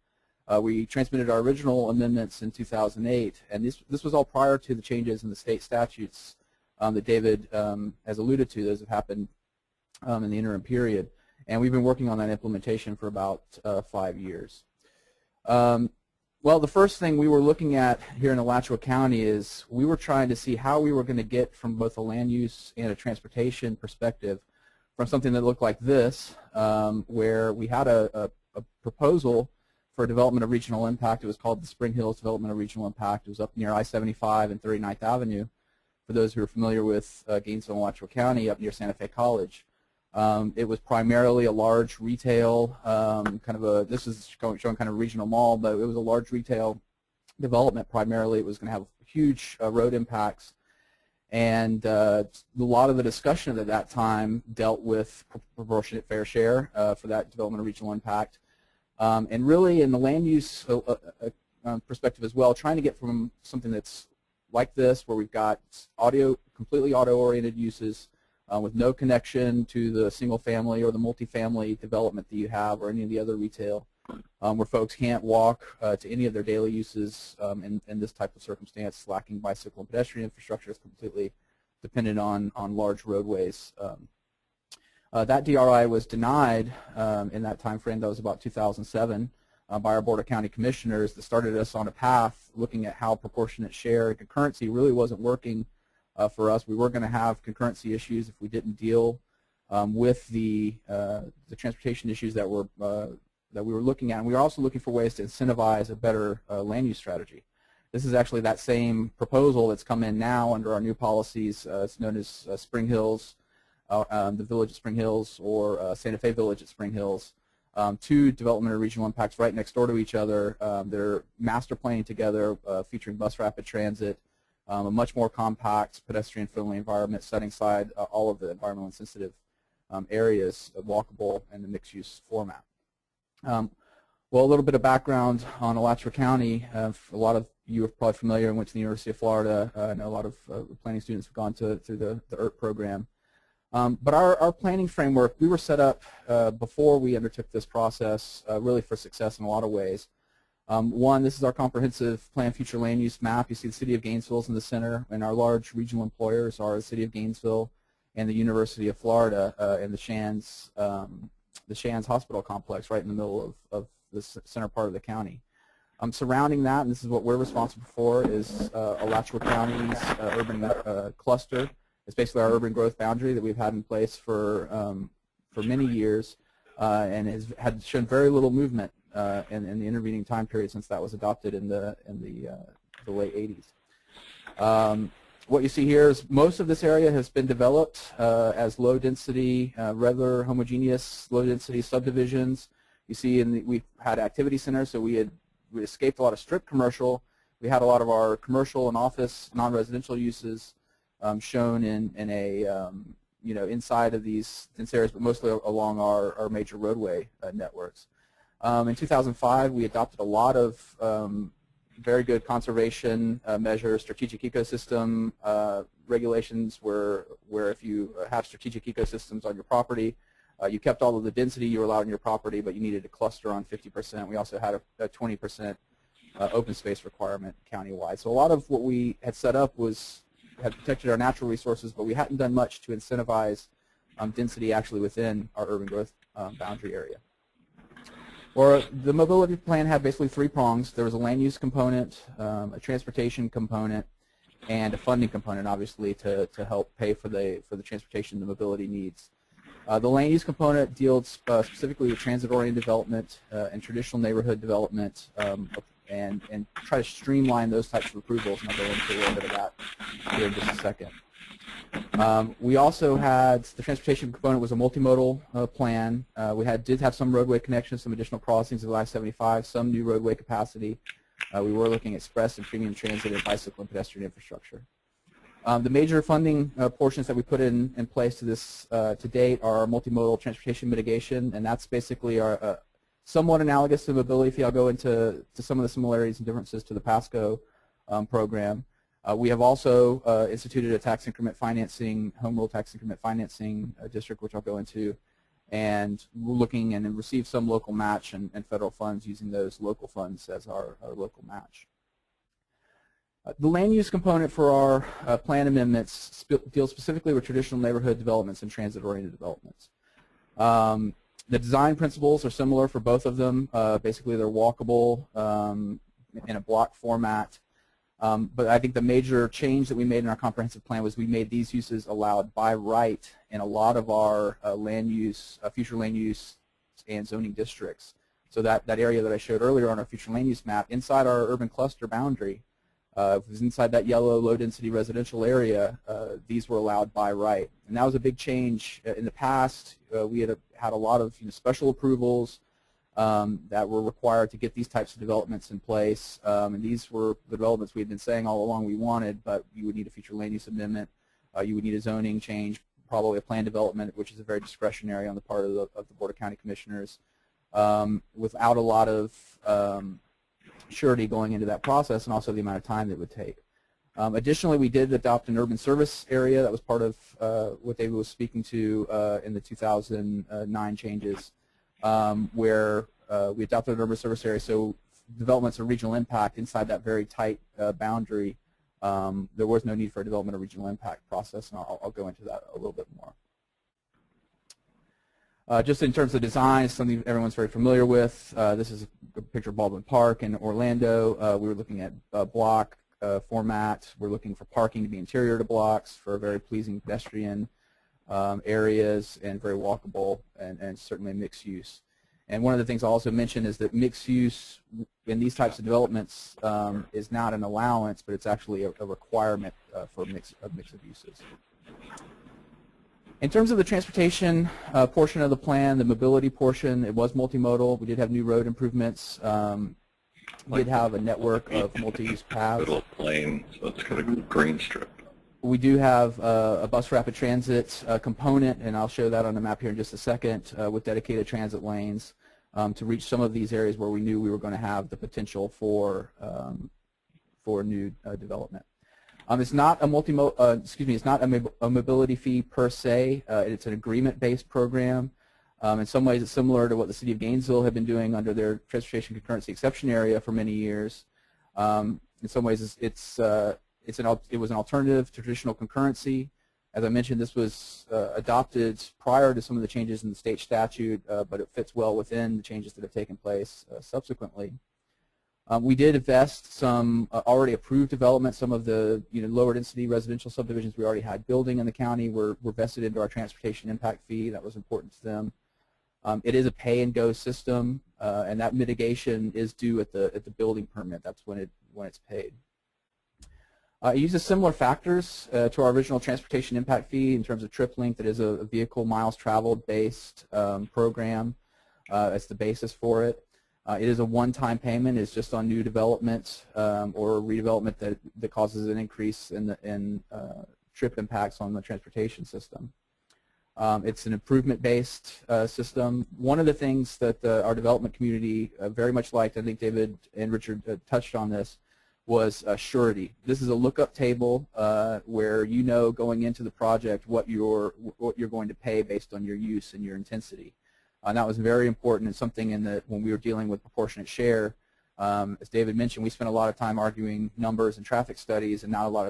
We transmitted our original amendments in 2008, and this was all prior to the changes in the state statutes that David has alluded to. Those have happened in the interim period. And we've been working on that implementation for about 5 years. Well, the first thing we were looking at here in Alachua County is we were trying to see how we were going to get from both a land use and a transportation perspective from something that looked like this, where we had a proposal for development of regional impact. It was called the Spring Hills Development of Regional Impact. It was up near I-75 and 39th Avenue, for those who are familiar with Gainesville and Alachua County, up near Santa Fe College. It was primarily a large retail, this is showing kind of regional mall, but it was a large retail development primarily. It was going to have huge road impacts, and a lot of the discussion at that time dealt with proportionate fair share for that development of regional impact. And really in the land use perspective as well, trying to get from something that's like this, where we've got completely auto-oriented uses, with no connection to the single family or the multifamily development that you have or any of the other retail, where folks can't walk to any of their daily uses in this type of circumstance, lacking bicycle and pedestrian infrastructure is completely dependent on large roadways. That DRI was denied in that time frame. That was about 2007 by our Board of County Commissioners that started us on a path looking at how proportionate share and concurrency really wasn't working for us. We were going to have concurrency issues if we didn't deal with the transportation issues that we were looking at, and we were also looking for ways to incentivize a better land use strategy. This is actually that same proposal that's come in now under our new policies. It's known as Spring Hills, the Village of Spring Hills, or Santa Fe Village at Spring Hills. Two development or regional impacts right next door to each other. They're master planning together, featuring bus rapid transit, a much more compact, pedestrian-friendly environment, setting aside all of the environmentally sensitive areas, walkable, and the mixed-use format. Well, a little bit of background on Alachua County. A lot of you are probably familiar and went to the University of Florida. I know a lot of planning students have gone through the ERT program. But our planning framework, we were set up before we undertook this process really for success in a lot of ways. One, this is our comprehensive plan future land use map. You see the city of Gainesville is in the center, and our large regional employers are the city of Gainesville and the University of Florida and the Shands Hospital Complex right in the middle of the center part of the county. Surrounding that, and this is what we're responsible for, is Alachua County's urban cluster. It's basically our urban growth boundary that we've had in place for many years, and has shown very little movement in the intervening time period since that was adopted in the late 80s. What you see here is most of this area has been developed as low-density, rather homogeneous, low-density subdivisions. You see, we've had activity centers, so we escaped a lot of strip commercial. We had a lot of our commercial and office non-residential uses shown in a inside of these dense areas, but mostly along our major roadway networks. In 2005, we adopted a lot of very good conservation measures, strategic ecosystem regulations, where if you have strategic ecosystems on your property, you kept all of the density you were allowed on your property, but you needed to cluster on 50%. We also had a 20% open space requirement countywide. So a lot of what we had set up had protected our natural resources, but we hadn't done much to incentivize density actually within our urban growth boundary area. Or the mobility plan had basically three prongs. There was a land use component, a transportation component, and a funding component, obviously, to help pay for the transportation and the mobility needs. The land use component deals specifically with transit-oriented development and traditional neighborhood development, and try to streamline those types of approvals, and I'll go into a little bit of that here in just a second. We also had the transportation component was a multimodal plan. We did have some roadway connections, some additional crossings of the I-75, some new roadway capacity. We were looking at express and premium transit and bicycle and pedestrian infrastructure. The major funding portions that we put in place to this to date are multimodal transportation mitigation, and that's basically our somewhat analogous to mobility fee. I'll go into some of the similarities and differences to the PASCO program. We have also instituted a tax increment financing, home rule tax increment financing district, which I'll go into, and we're looking and receive some local match and federal funds using those local funds as our local match. The land use component for our plan amendments deals specifically with traditional neighborhood developments and transit-oriented developments. The design principles are similar for both of them. Basically, they're walkable in a block format. But I think the major change that we made in our comprehensive plan was we made these uses allowed by right in a lot of our land use, future land use and zoning districts. So that area that I showed earlier on our future land use map, inside our urban cluster boundary, was inside that yellow low-density residential area, these were allowed by right. And that was a big change. In the past, we had a lot of special approvals that were required to get these types of developments in place. And these were the developments we had been saying all along we wanted, but you would need a future land use amendment. You would need a zoning change, probably a plan development, which is a very discretionary on the part of the Board of County Commissioners, without a lot of surety going into that process, and also the amount of time that it would take. Additionally, we did adopt an urban service area. That was part of what David was speaking to in the 2009 changes, where we adopted an urban service area. So developments of regional impact inside that very tight boundary, there was no need for a development of regional impact process, and I'll go into that a little bit more. Just in terms of design, it's something everyone's very familiar with. This is a picture of Baldwin Park in Orlando. We were looking at block format. We're looking for parking to be interior to blocks for very pleasing pedestrian areas and very walkable and certainly mixed use. And one of the things I'll also mention is that mixed use in these types of developments is not an allowance, but it's actually a requirement for a mix of uses. In terms of the transportation portion of the plan, the mobility portion, it was multimodal. We did have new road improvements. We did have a network of multi-use paths. Little plane, so it's got a green strip. We do have a bus rapid transit component, and I'll show that on the map here in just a second, with dedicated transit lanes to reach some of these areas where we knew we were going to have the potential for new development. It's not a it's not a mobility fee per se. It's an agreement-based program. In some ways, it's similar to what the City of Gainesville had been doing under their transportation concurrency exception area for many years. In some ways, it was an alternative to traditional concurrency. As I mentioned, this was adopted prior to some of the changes in the state statute, but it fits well within the changes that have taken place subsequently. We did invest some already approved development. Some of the lower density residential subdivisions we already had building in the county were vested into our transportation impact fee. That was important to them. It is a pay-and-go system, and that mitigation is due at the building permit. That's when it's paid. It uses similar factors to our original transportation impact fee in terms of trip length. It is a vehicle miles traveled based program. It's the basis for it. It is a one-time payment. It's just on new development or redevelopment that causes an increase in trip impacts on the transportation system. It's an improvement-based system. One of the things that our development community very much liked, I think David and Richard touched on this, was surety. This is a lookup table where going into the project what you're going to pay based on your use and your intensity. And that was very important and something when we were dealing with proportionate share. As David mentioned, we spent a lot of time arguing numbers and traffic studies, and not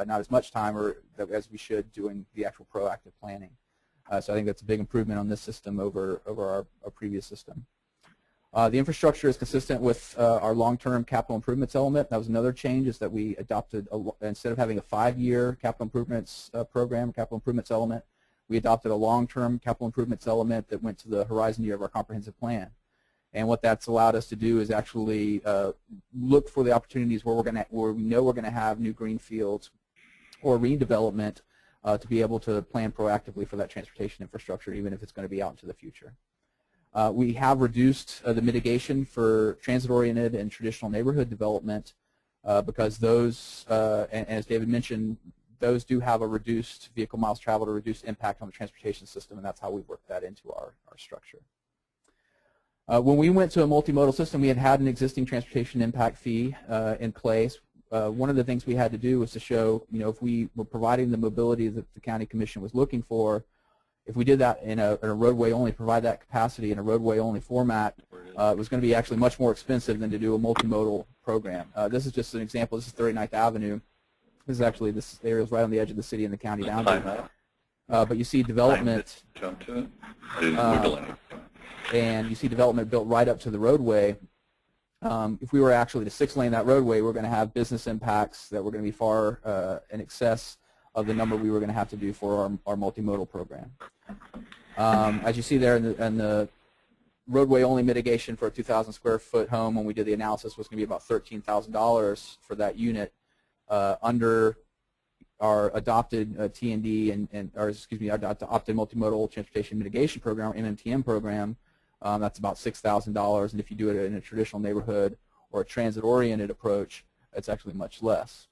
as much time as we should doing the actual proactive planning. So I think that's a big improvement on this system over our previous system. The infrastructure is consistent with our long-term capital improvements element. That was another change, is that we adopted, instead of having a 5-year capital improvements program, capital improvements element, we adopted a long-term capital improvements element that went to the horizon year of our comprehensive plan. And what that's allowed us to do is actually look for the opportunities where we know we're going to have new greenfields or redevelopment to be able to plan proactively for that transportation infrastructure, even if it's going to be out into the future. We have reduced the mitigation for transit-oriented and traditional neighborhood development because those, and as David mentioned, those do have a reduced vehicle miles traveled or reduced impact on the transportation system, and that's how we work that into our structure. When we went to a multimodal system, we had an existing transportation impact fee in place. One of the things we had to do was to show, if we were providing the mobility that the county commission was looking for, if we did that in a roadway only, provide that capacity in a roadway only format, it was going to be actually much more expensive than to do a multimodal program. This is just an example. This is 39th Avenue. This area is right on the edge of the city and the county boundary. But you see development, and you see development built right up to the roadway. If we were actually to 6-lane that roadway, we're going to have business impacts that were going to be far in excess of the number we were going to have to do for our multimodal program. As you see there in the roadway only mitigation for a 2,000 square foot home, when we did the analysis, was going to be about $13,000 for that unit. Under our adopted T&D our adopted multimodal transportation mitigation program, or MMTM program, that's about $6,000, and if you do it in a traditional neighborhood or a transit-oriented approach, it's actually much less.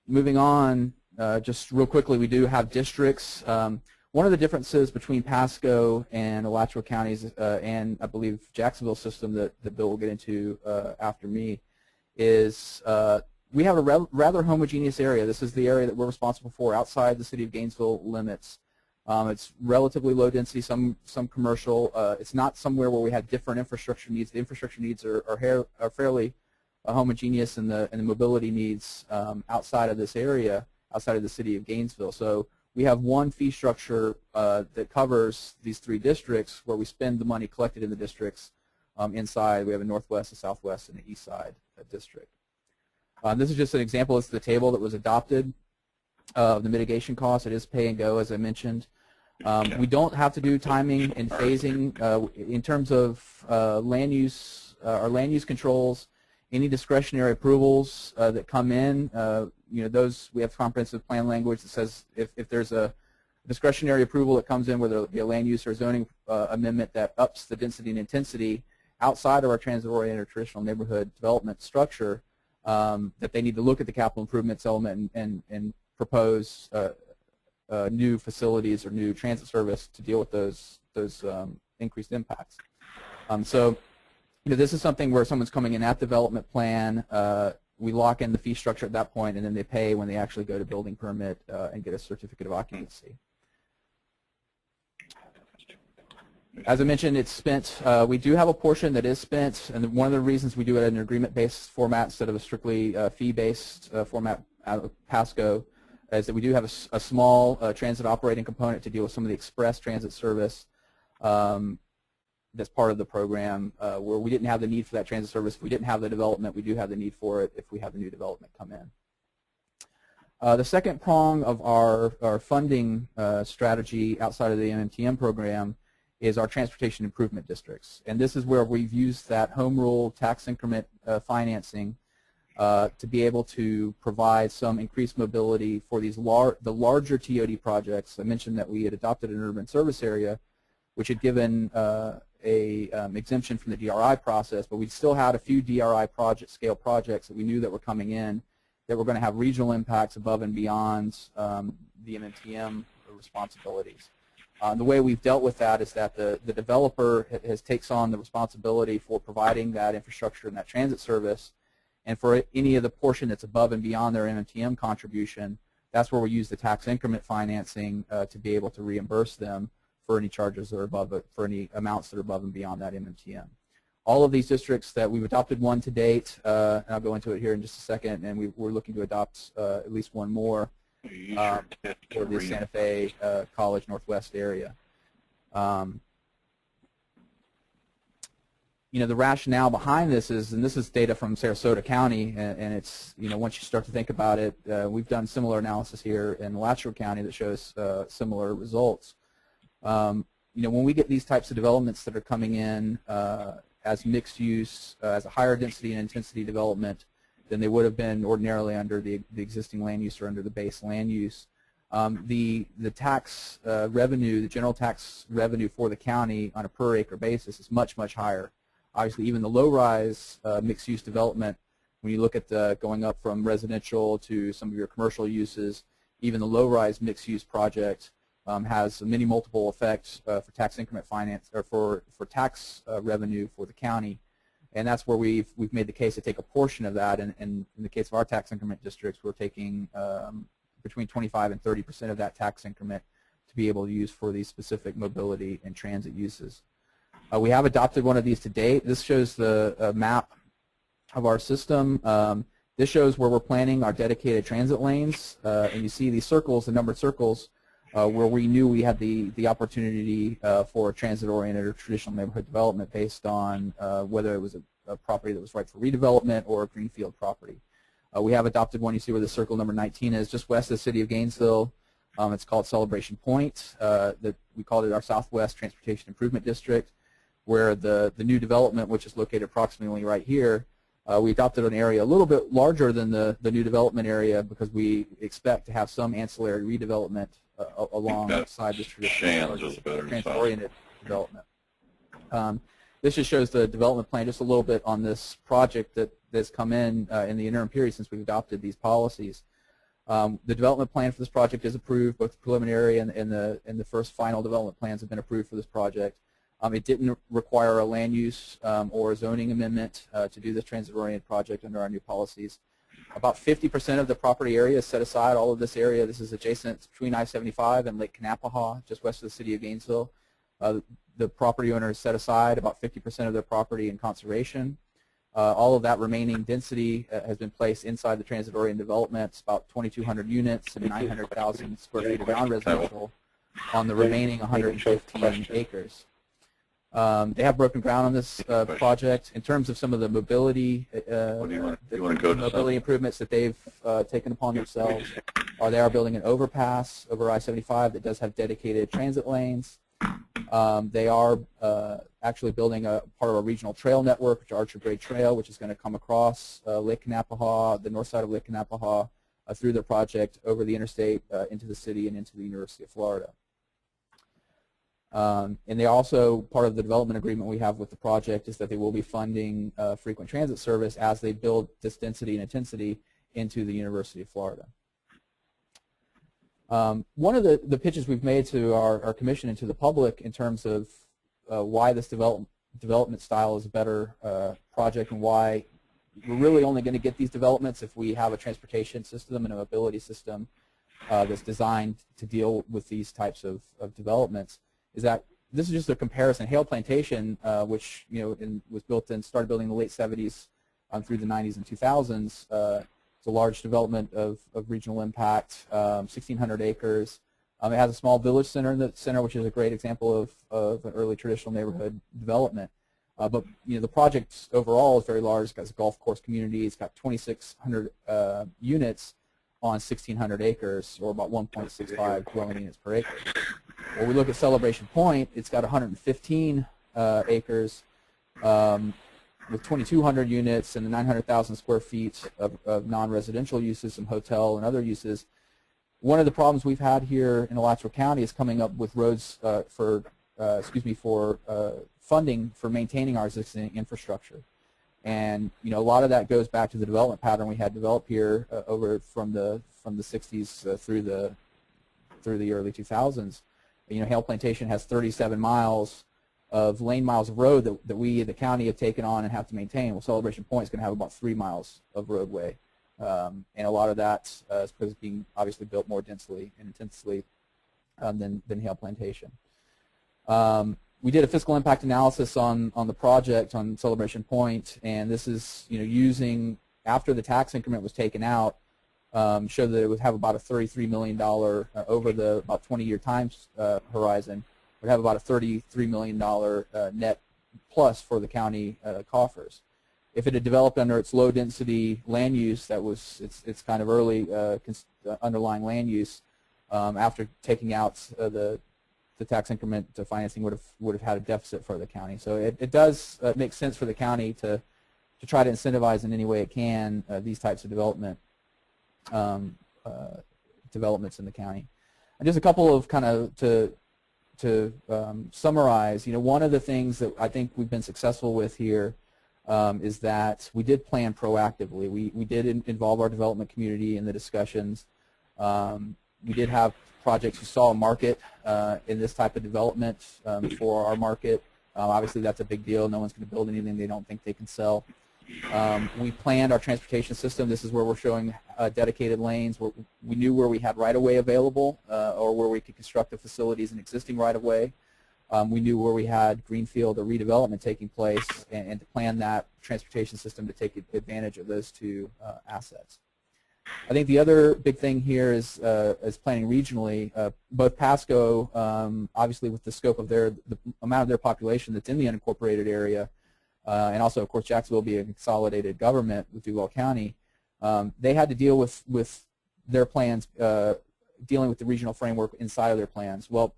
Moving on, just real quickly, we do have districts. One of the differences between Pasco and Alachua counties and I believe Jacksonville system that Bill will get into after me is we have a rather homogeneous area. This is the area that we're responsible for outside the City of Gainesville limits. It's relatively low density, some commercial. It's not somewhere where we have different infrastructure needs. The infrastructure needs are fairly homogeneous, in the mobility needs outside of this area, outside of the City of Gainesville. So we have one fee structure that covers these 3 districts where we spend the money collected in the districts inside. We have a northwest, a southwest, and an east side district. This is just an example. It's the table that was adopted of the mitigation cost. It is pay and go, as I mentioned. We don't have to do timing and phasing. In terms of land use, our land use controls, any discretionary approvals that come in, those we have comprehensive plan language that says if there's a discretionary approval that comes in, whether it be a land use or zoning amendment that ups the density and intensity outside of our transit-oriented or traditional neighborhood development structure, that they need to look at the capital improvements element and propose new facilities or new transit service to deal with those increased impacts. So this is something where someone's coming in at development plan, we lock in the fee structure at that point, and then they pay when they actually go to building permit and get a certificate of occupancy. As I mentioned, it's spent. We do have a portion that is spent, and one of the reasons we do it in an agreement-based format instead of a strictly fee-based format out of Pasco is that we do have a small transit operating component to deal with some of the express transit service that's part of the program where we didn't have the need for that transit service. If we didn't have the development, we do have the need for it if we have the new development come in. The second prong of our funding strategy outside of the MMTM program is our transportation improvement districts. And this is where we've used that home rule tax increment financing to be able to provide some increased mobility for these the larger TOD projects. I mentioned that we had adopted an urban service area, which had given exemption from the DRI process, but we still had a few DRI scale projects that we knew that were coming in that were going to have regional impacts above and beyond the MMTM responsibilities. The way we've dealt with that is that the developer takes on the responsibility for providing that infrastructure and that transit service, and for any of the portion that's above and beyond their MMTM contribution, that's where we use the tax increment financing to be able to reimburse them for any charges that are above it, for any amounts that are above and beyond that MMTM. All of these districts that we've adopted one to date, and I'll go into it here in just a second, and we're looking to adopt at least one more for the Santa Fe College Northwest area. The rationale behind this is, and this is data from Sarasota County, and it's, once you start to think about it, we've done similar analysis here in Alachua County that shows similar results. When we get these types of developments that are coming in as mixed use, as a higher density and intensity development than they would have been ordinarily under the existing land use or under the base land use, the tax revenue, the general tax revenue for the county on a per acre basis is much, much higher. Obviously, even the low-rise mixed-use development, when you look at going up from residential to some of your commercial uses, even the low-rise mixed-use project has a many multiple effect for tax increment finance or for tax revenue for the county, and that's where we've made the case to take a portion of that. And in the case of our tax increment districts, we're taking between 25 and 30% of that tax increment to be able to use for these specific mobility and transit uses. We have adopted one of these to date. This shows the map of our system. This shows where we're planning our dedicated transit lanes, and you see these circles, the numbered circles, where we knew we had the opportunity for transit-oriented or traditional neighborhood development based on whether it was a property that was right for redevelopment or a greenfield property. We have adopted one. You see where the circle number 19 is, just west of the city of Gainesville. It's called Celebration Point. We called it our Southwest Transportation Improvement District, where the new development, which is located approximately right here, we adopted an area a little bit larger than the new development area because we expect to have some ancillary redevelopment alongside this traditional transit-oriented development. This just shows the development plan just a little bit on this project that's come in the interim period since we've adopted these policies. The development plan for this project is approved, both the preliminary and the first final development plans have been approved for this project. It didn't require a land use or a zoning amendment to do this transit-oriented project under our new policies. About 50% of the property area is set aside. All of this area, this is adjacent between I-75 and Lake Kanapaha, just west of the city of Gainesville. The property owner has set aside about 50% of their property in conservation. All of that remaining density has been placed inside the transit-oriented development. It's about 2,200 units and 900,000 square feet of non-residential on the remaining 115 acres. They have broken ground on this project. In terms of some of the mobility, mobility improvements that they've taken upon themselves, they are building an overpass over I-75 that does have dedicated transit lanes. They are actually building a part of a regional trail network, which is Archer Grade Trail, which is going to come across Lake Kanappaha, the north side of Lake Kanappaha, through their project over the interstate into the city and into the University of Florida. And they also, part of the development agreement we have with the project is that they will be funding frequent transit service as they build this density and intensity into the University of Florida. One of the pitches we've made to our commission and to the public in terms of why this development style is a better project and why we're really only going to get these developments if we have a transportation system and a mobility system that's designed to deal with these types of developments, is that this is just a comparison. Hale Plantation, which was built and started building in the late 70s through the 90s and 2000s, it's a large development of regional impact, 1,600 acres. It has a small village center in the center, which is a great example of an early traditional neighborhood development. But the project overall is very large. It's got a golf course community. It's got 2,600 units on 1,600 acres, or about 1.65 dwelling units per acre. When we look at Celebration Point, it's got 115 acres with 2,200 units and 900,000 square feet of non-residential uses, some hotel and other uses. One of the problems we've had here in Alachua County is coming up with roads for funding for maintaining our existing infrastructure. And a lot of that goes back to the development pattern we had developed here over from the 60s through the early 2000s. Hale Plantation has 37 miles of lane miles of road that we, the county, have taken on and have to maintain. Well, Celebration Point is going to have about 3 miles of roadway, and a lot of that is because it's being obviously built more densely and intensely than Hale Plantation. We did a fiscal impact analysis on the project on Celebration Point, and this is using, after the tax increment was taken out, showed that it would have about a $33 million over the about 20-year time horizon. Would have about a $33 million net plus for the county coffers. If it had developed under its low-density land use, that was its kind of early underlying land use, after taking out the tax increment financing would have had a deficit for the county. So it does make sense for the county to try to incentivize in any way it can these types of developments in the county. And just a couple of kind of to summarize, one of the things that I think we've been successful with here is that we did plan proactively. We did involve our development community in the discussions. We did have projects who saw a market in this type of development for our market. Obviously, that's a big deal. No one's going to build anything they don't think they can sell. We planned our transportation system. This is where we're showing dedicated lanes. We knew where we had right-of-way available or where we could construct the facilities in existing right-of-way. We knew where we had greenfield or redevelopment taking place, and to plan that transportation system to take advantage of those two assets. I think the other big thing here is planning regionally. Both Pasco, obviously with the scope of the amount of their population that's in the unincorporated area, and also, of course, Jacksonville being a consolidated government with Duval County, they had to deal with their plans, dealing with the regional framework inside of their plans. Well,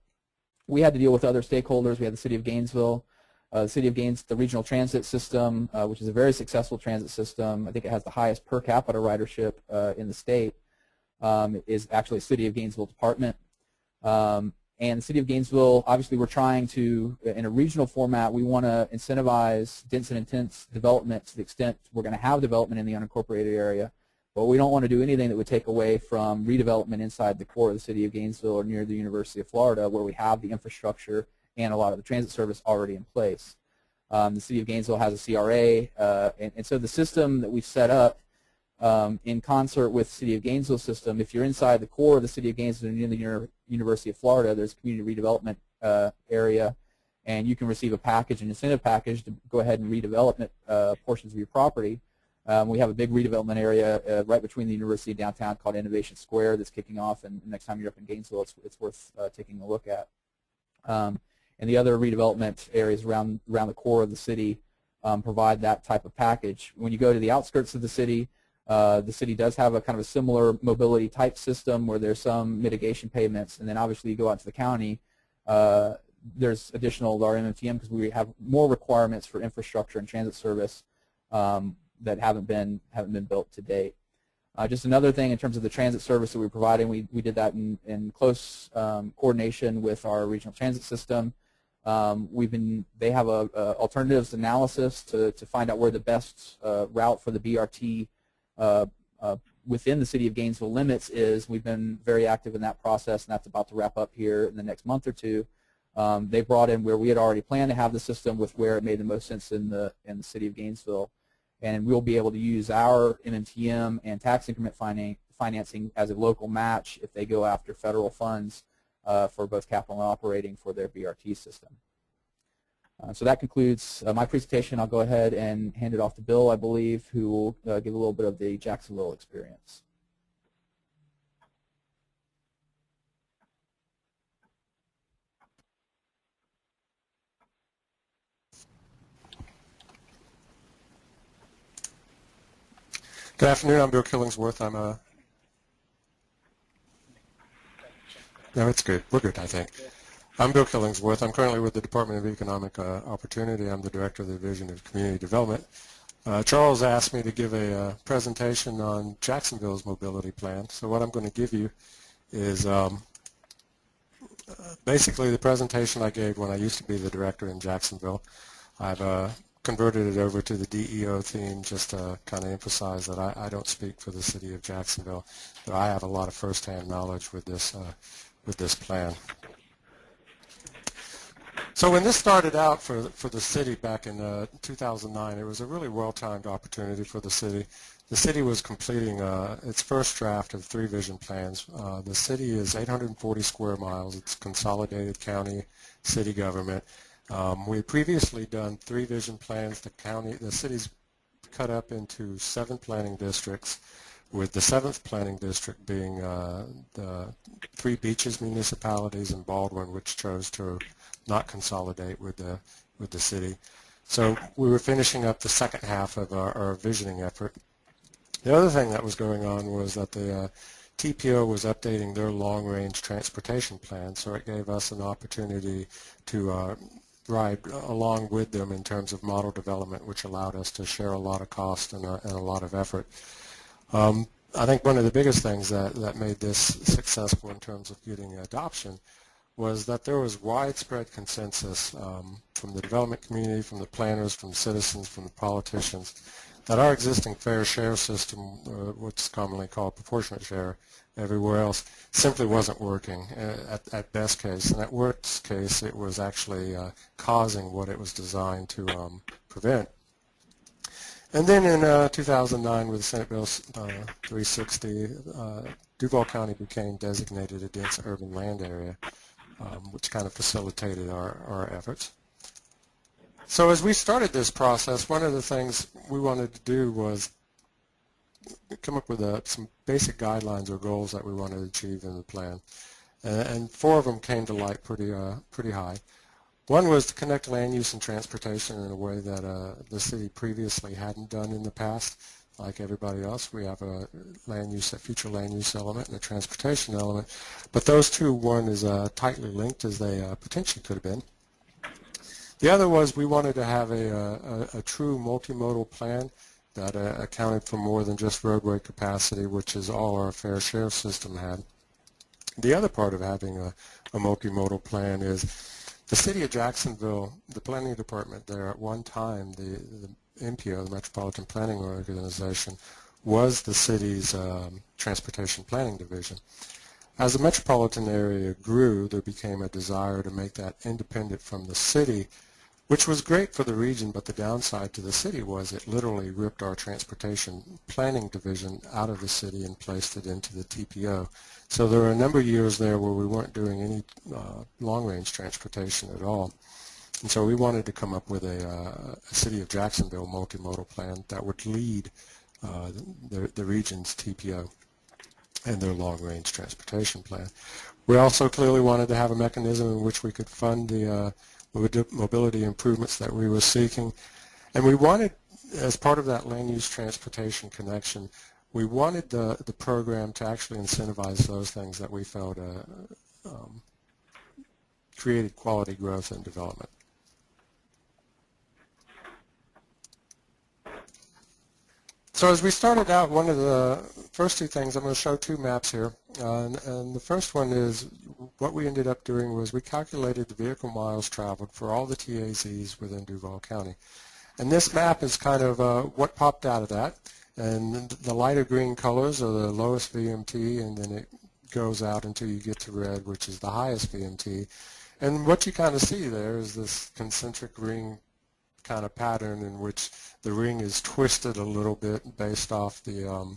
we had to deal with other stakeholders. We had the City of Gainesville. The regional transit system, which is a very successful transit system. I think it has the highest per capita ridership in the state, is actually a City of Gainesville department. And the City of Gainesville, obviously we're trying to, in a regional format, we want to incentivize dense and intense development to the extent we're going to have development in the unincorporated area, but we don't want to do anything that would take away from redevelopment inside the core of the City of Gainesville or near the University of Florida, where we have the infrastructure and a lot of the transit service already in place. The City of Gainesville has a CRA, and so the system that we've set up in concert with the City of Gainesville system, if you're inside the core of the City of Gainesville and in the University of Florida, there's a community redevelopment area, and you can receive a package, an incentive package, to go ahead and redevelop portions of your property. We have a big redevelopment area right between the university and downtown called Innovation Square that's kicking off, and next time you're up in Gainesville, it's worth taking a look at. And and the other redevelopment areas around the core of the city provide that type of package. When you go to the outskirts of the city does have a kind of a similar mobility type system where there's some mitigation payments, and then obviously you go out to the county, there's additional our MMTM because we have more requirements for infrastructure and transit service that haven't been built to date. Just another thing in terms of the transit service that we're providing, we did that in close coordination with our regional transit system. They have a alternatives analysis to find out where the best route for the BRT within the city of Gainesville limits is. We've been very active in that process, and that's about to wrap up here in the next month or two. They brought in where we had already planned to have the system with where it made the most sense in the city of Gainesville, and we'll be able to use our MMTM and tax increment financing as a local match if they go after federal funds for both capital and operating for their BRT system. So that concludes my presentation. I'll go ahead and hand it off to Bill, I believe, who will give a little bit of the Jacksonville experience. Good afternoon. I'm Bill Killingsworth. No, it's good. We're good, I think. I'm Bill Killingsworth. I'm currently with the Department of Economic Opportunity. I'm the Director of the Division of Community Development. Charles asked me to give a presentation on Jacksonville's mobility plan. So what I'm going to give you is basically the presentation I gave when I used to be the director in Jacksonville. I've converted it over to the DEO theme just to kind of emphasize that I don't speak for the city of Jacksonville, but I have a lot of firsthand knowledge with this plan. So when this started out for the city back in 2009, it was a really well-timed opportunity for the city. The city was completing its first draft of 3 vision plans. The city is 840 square miles. It's consolidated county city government. We had previously done 3 vision plans. The city's cut up into 7 planning districts, with the 7th planning district being the 3 Beaches municipalities and Baldwin, which chose to not consolidate with the city. So we were finishing up the second half of our visioning effort. The other thing that was going on was that the TPO was updating their long-range transportation plan, so it gave us an opportunity to ride along with them in terms of model development, which allowed us to share a lot of cost and a lot of effort. I think one of the biggest things that made this successful in terms of getting adoption was that there was widespread consensus from the development community, from the planners, from the citizens, from the politicians, that our existing fair share system, what's commonly called proportionate share everywhere else, simply wasn't working at best case. And at worst case, it was actually causing what it was designed to prevent. And then in 2009, with Senate Bill 360, Duval County became designated a dense urban land area, which kind of facilitated our efforts. So as we started this process, one of the things we wanted to do was come up with some basic guidelines or goals that we wanted to achieve in the plan. And 4 of them came to light pretty high. One was to connect land use and transportation in a way that the city previously hadn't done in the past. Like everybody else, we have a future land use element and a transportation element, but those 2 weren't as tightly linked as they potentially could have been. The other was we wanted to have a true multimodal plan that accounted for more than just roadway capacity, which is all our fair share system had. The other part of having a multimodal plan is the city of Jacksonville, the planning department there at one time, the MPO, the Metropolitan Planning Organization, was the city's transportation planning division. As the metropolitan area grew, there became a desire to make that independent from the city, which was great for the region, but the downside to the city was it literally ripped our transportation planning division out of the city and placed it into the TPO. So there were a number of years there where we weren't doing any long-range transportation at all. And so we wanted to come up with a City of Jacksonville multimodal plan that would lead the region's TPO. and their long-range transportation plan. We also clearly wanted to have a mechanism in which we could fund the mobility improvements that we were seeking. And we wanted, as part of that land use transportation connection, we wanted the program to actually incentivize those things that we felt created quality growth and development. So as we started out, one of the first two things, I'm going to show two maps here, and the first one is what we ended up doing was we calculated the vehicle miles traveled for all the TAZs within Duval County. And this map is kind of what popped out of that, and the lighter green colors are the lowest VMT, and then it goes out until you get to red, which is the highest VMT. And what you kind of see there is this concentric ring kind of pattern in which the ring is twisted a little bit based off the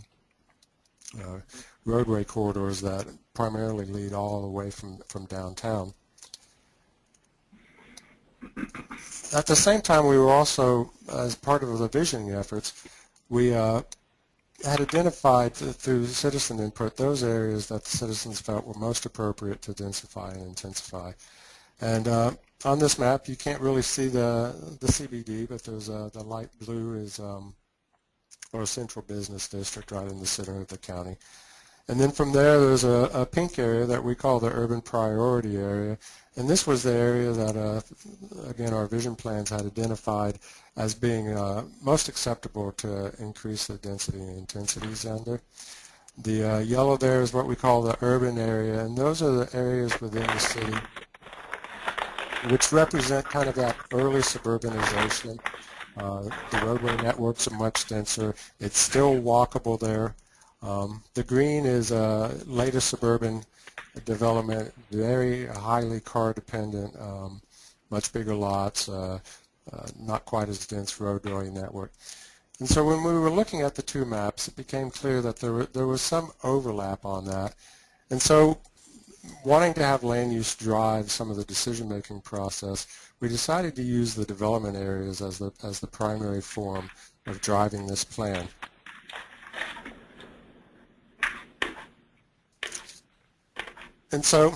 roadway corridors that primarily lead all the way from downtown. At the same time, we were also, as part of the visioning efforts, we had identified through citizen input those areas that the citizens felt were most appropriate to densify and intensify. And on this map, you can't really see the CBD, but there's the light blue is or central business district right in the center of the county. And then from there, there's a pink area that we call the urban priority area. And this was the area that, again, our vision plans had identified as being most acceptable to increase the density and intensities under. The yellow there is what we call the urban area, and those are the areas within the city which represent kind of that early suburbanization. The roadway networks are much denser. It's still walkable there. The green is later suburban development, very highly car dependent, much bigger lots, not quite as dense roadway network. And so when we were looking at the two maps, it became clear that there was some overlap on that. And so wanting to have land use drive some of the decision-making process, we decided to use the development areas as the primary form of driving this plan. And so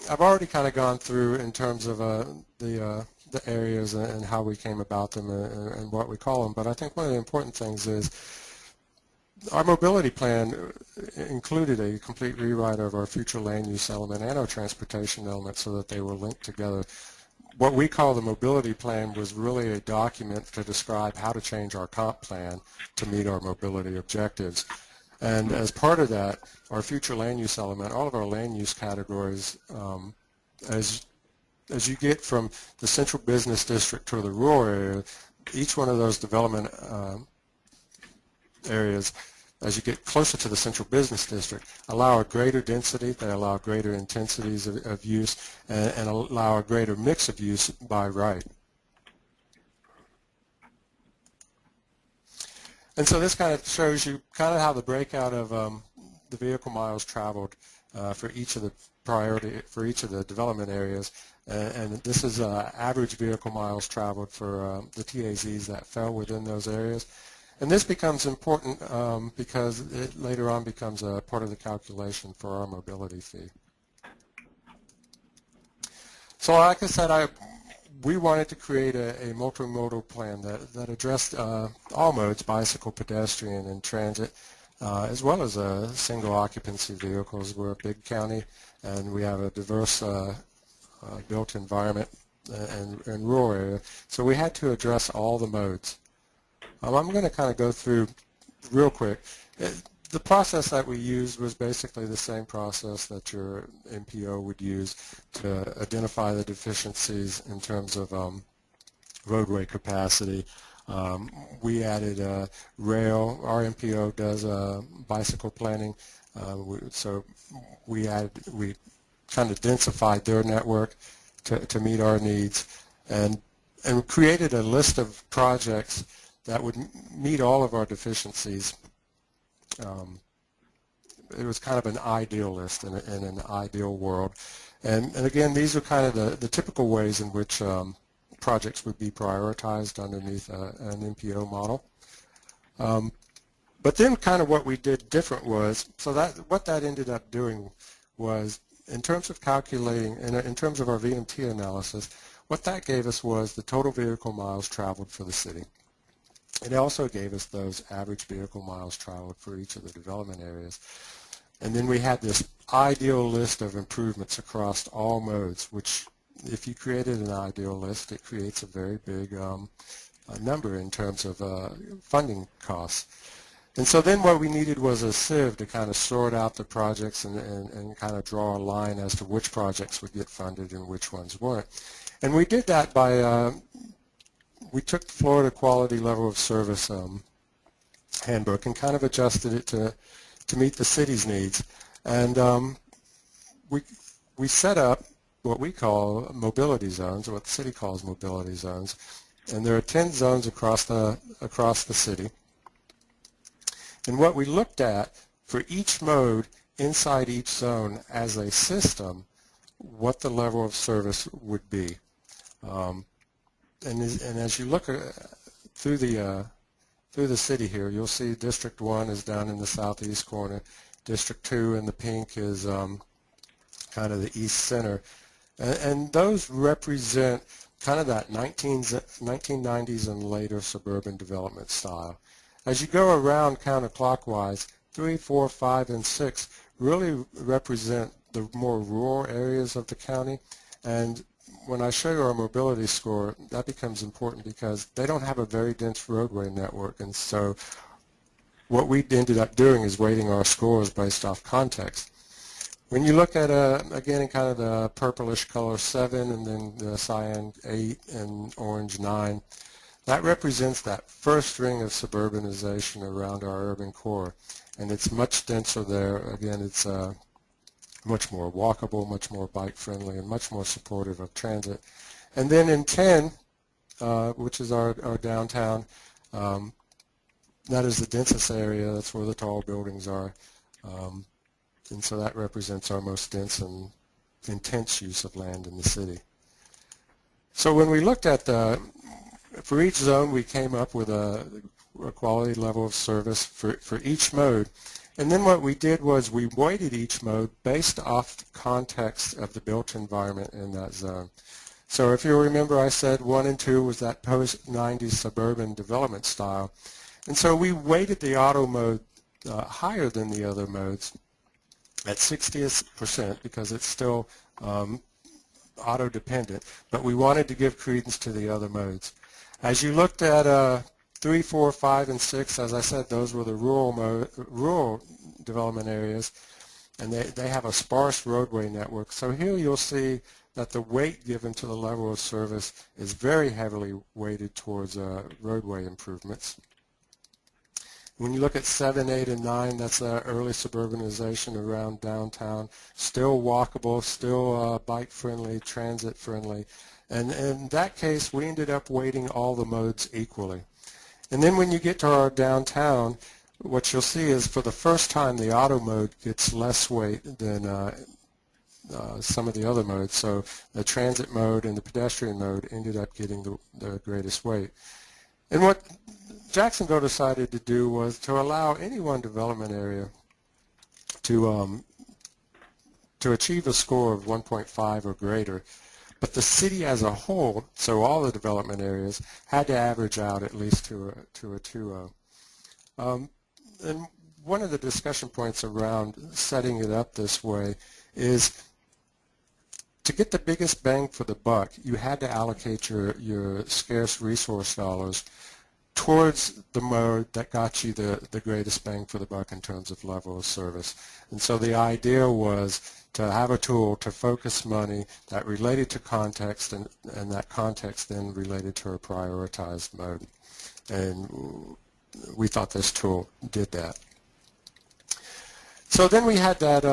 I've already kind of gone through in terms of the areas and how we came about them and what we call them, but I think one of the important things is our mobility plan included a complete rewrite of our future land use element and our transportation element so that they were linked together. What we call the mobility plan was really a document to describe how to change our comp plan to meet our mobility objectives. And as part of that, our future land use element, all of our land use categories, as you get from the central business district to the rural area, each one of those development areas, as you get closer to the central business district, allow a greater density, they allow greater intensities of use, and allow a greater mix of use by right. And so this kind of shows you kind of how the breakout of the vehicle miles traveled for each of the development areas, and this is average vehicle miles traveled for the TAZs that fell within those areas. And this becomes important because it later on becomes a part of the calculation for our mobility fee. So like I said, we wanted to create a multimodal plan that addressed all modes, bicycle, pedestrian, and transit, as well as single occupancy vehicles. We're a big county, and we have a diverse built environment and rural area. So we had to address all the modes. I'm going to kind of go through real quick. The process that we used was basically the same process that your MPO would use to identify the deficiencies in terms of roadway capacity. We added rail. Our MPO does bicycle planning, so we kind of densified their network to meet our needs, and created a list of projects that would meet all of our deficiencies. It was kind of an ideal list in an ideal world. And again, these are kind of the typical ways in which projects would be prioritized underneath an MPO model. But then kind of what we did different was, so that what that ended up doing was, in terms of calculating, in terms of our VMT analysis, what that gave us was the total vehicle miles traveled for the city. It also gave us those average vehicle miles traveled for each of the development areas. And then we had this ideal list of improvements across all modes, which if you created an ideal list, it creates a very big number in terms of funding costs. And so then what we needed was a sieve to kind of sort out the projects and kind of draw a line as to which projects would get funded and which ones weren't. And we did that by, we took the Florida Quality Level of Service handbook and kind of adjusted it to meet the city's needs. And we set up what we call mobility zones, or what the city calls mobility zones. And there are 10 zones across the city. And what we looked at for each mode inside each zone as a system, what the level of service would be. And as you look through the city here, you'll see District 1 is down in the southeast corner. District 2 in the pink is kind of the east center. And those represent kind of that 1990s and later suburban development style. As you go around counterclockwise, 3, 4, 5, and 6 really represent the more rural areas of the county. And when I show you our mobility score, that becomes important because they don't have a very dense roadway network. And so what we ended up doing is weighting our scores based off context. When you look at, again, in kind of the purplish color 7 and then the cyan 8 and orange 9, that represents that first ring of suburbanization around our urban core. And it's much denser there. Again, it's much more walkable, much more bike-friendly, and much more supportive of transit. And then in 10, which is our downtown, that is the densest area. That's where the tall buildings are. And so that represents our most dense and intense use of land in the city. So when we looked at for each zone, we came up with a quality level of service for each mode. And then what we did was we weighted each mode based off the context of the built environment in that zone. So if you remember, I said 1 and 2 was that post-90s suburban development style. And so we weighted the auto mode higher than the other modes at 60% because it's still auto-dependent, but we wanted to give credence to the other modes. As you looked at 3, 4, 5, and 6, as I said, those were the rural development areas, and they have a sparse roadway network. So here you'll see that the weight given to the level of service is very heavily weighted towards roadway improvements. When you look at 7, 8, and 9, that's early suburbanization around downtown, still walkable, still bike-friendly, transit-friendly. And in that case, we ended up weighting all the modes equally. And then when you get to our downtown, what you'll see is for the first time the auto mode gets less weight than some of the other modes. So the transit mode and the pedestrian mode ended up getting the greatest weight. And what Jacksonville decided to do was to allow any one development area to achieve a score of 1.5 or greater. But the city as a whole, so all the development areas, had to average out at least to a 2.0. And one of the discussion points around setting it up this way is to get the biggest bang for the buck, you had to allocate your scarce resource dollars towards the mode that got you the greatest bang for the buck in terms of level of service. And so the idea was to have a tool to focus money that related to context and that context then related to a prioritized mode. And we thought this tool did that. So then we had that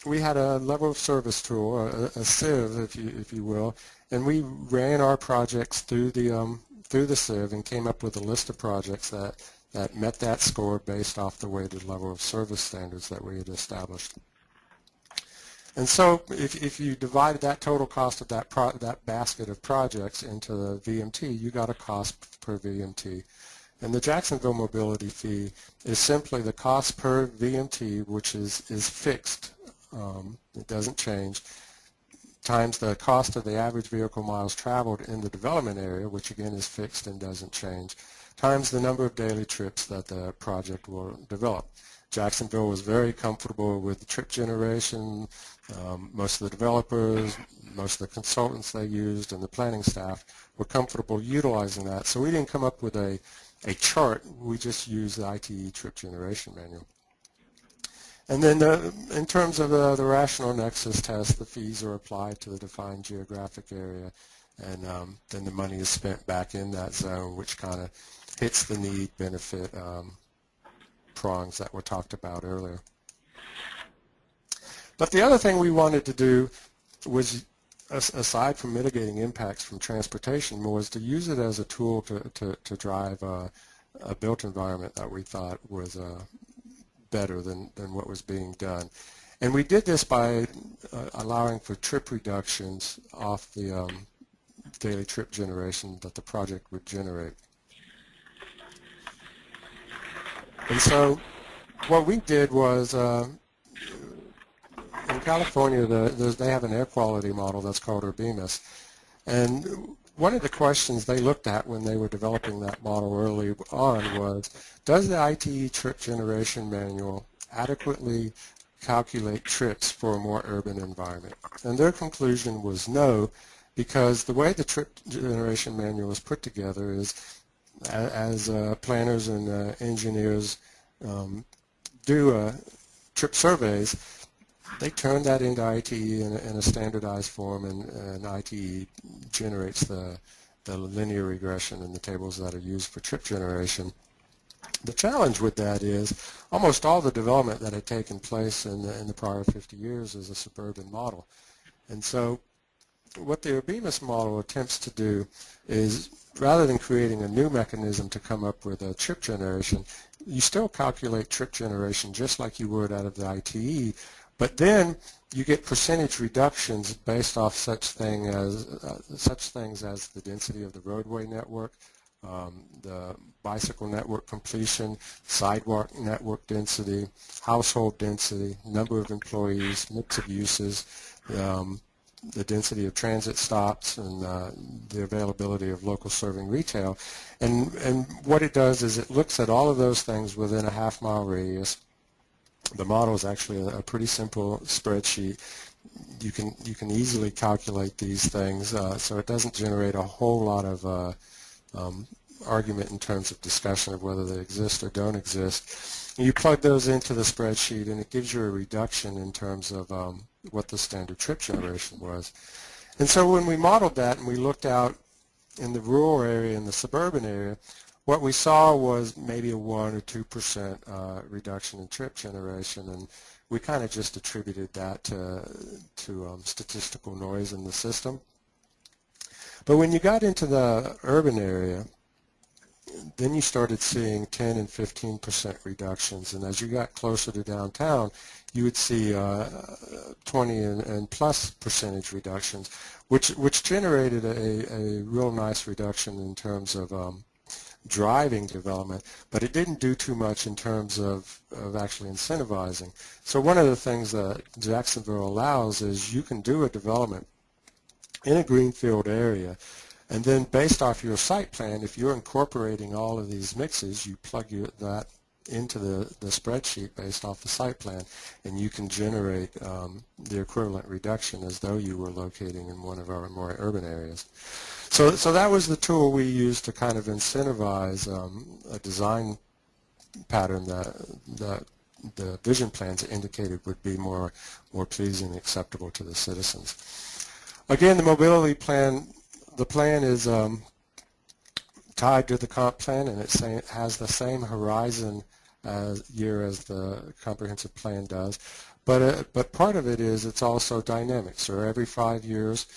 we had a level of service tool, a sieve, if you will, and we ran our projects through the sieve and came up with a list of projects that met that score based off the weighted level of service standards that we had established. And so if you divided that total cost of that basket of projects into the VMT, you got a cost per VMT. And the Jacksonville mobility fee is simply the cost per VMT, which is fixed. It doesn't change, times the cost of the average vehicle miles traveled in the development area, which again is fixed and doesn't change, times the number of daily trips that the project will develop. Jacksonville was very comfortable with the trip generation. Most of the developers, most of the consultants they used, and the planning staff were comfortable utilizing that. So we didn't come up with a chart. We just used the ITE trip generation manual. And then in terms of the rational nexus test, the fees are applied to the defined geographic area, and then the money is spent back in that zone, which kind of hits the need benefit prongs that were talked about earlier. But the other thing we wanted to do was, aside from mitigating impacts from transportation, was to use it as a tool to drive a built environment that we thought was better than what was being done. And we did this by allowing for trip reductions off the daily trip generation that the project would generate. And so what we did was, in California, they have an air quality model that's called URBIMUS. And one of the questions they looked at when they were developing that model early on was, does the ITE trip generation manual adequately calculate trips for a more urban environment? And their conclusion was no, because the way the trip generation manual is put together is, as planners and engineers do trip surveys, they turn that into ITE in a standardized form, and ITE generates the linear regression and the tables that are used for trip generation. The challenge with that is almost all the development that had taken place in the prior 50 years is a suburban model. And so what the URBIMUS model attempts to do is, rather than creating a new mechanism to come up with a trip generation, you still calculate trip generation just like you would out of the ITE, but then you get percentage reductions based off such things as the density of the roadway network, the bicycle network completion, sidewalk network density, household density, number of employees, mix of uses, the density of transit stops, and the availability of local serving retail. And what it does is it looks at all of those things within a half-mile radius. The model is actually a pretty simple spreadsheet. You can easily calculate these things, so it doesn't generate a whole lot of argument in terms of discussion of whether they exist or don't exist. And you plug those into the spreadsheet, and it gives you a reduction in terms of what the standard trip generation was. And so when we modeled that and we looked out in the rural area and the suburban area, what we saw was maybe a 1 or 2% reduction in trip generation, and we kind of just attributed that to statistical noise in the system. But when you got into the urban area, then you started seeing 10 and 15% reductions, and as you got closer to downtown, you would see 20 and plus percentage reductions, which generated a real nice reduction in terms of driving development, but it didn't do too much in terms of actually incentivizing. So one of the things that Jacksonville allows is you can do a development in a greenfield area, and then based off your site plan, if you're incorporating all of these mixes, you plug that into the spreadsheet based off the site plan, and you can generate the equivalent reduction as though you were locating in one of our more urban areas. So that was the tool we used to kind of incentivize a design pattern that the vision plans indicated would be more pleasing and acceptable to the citizens. Again, the mobility plan, the plan is tied to the comp plan, and it has the same horizon year as the comprehensive plan does, but part of it is it's also dynamic. So every 5 years,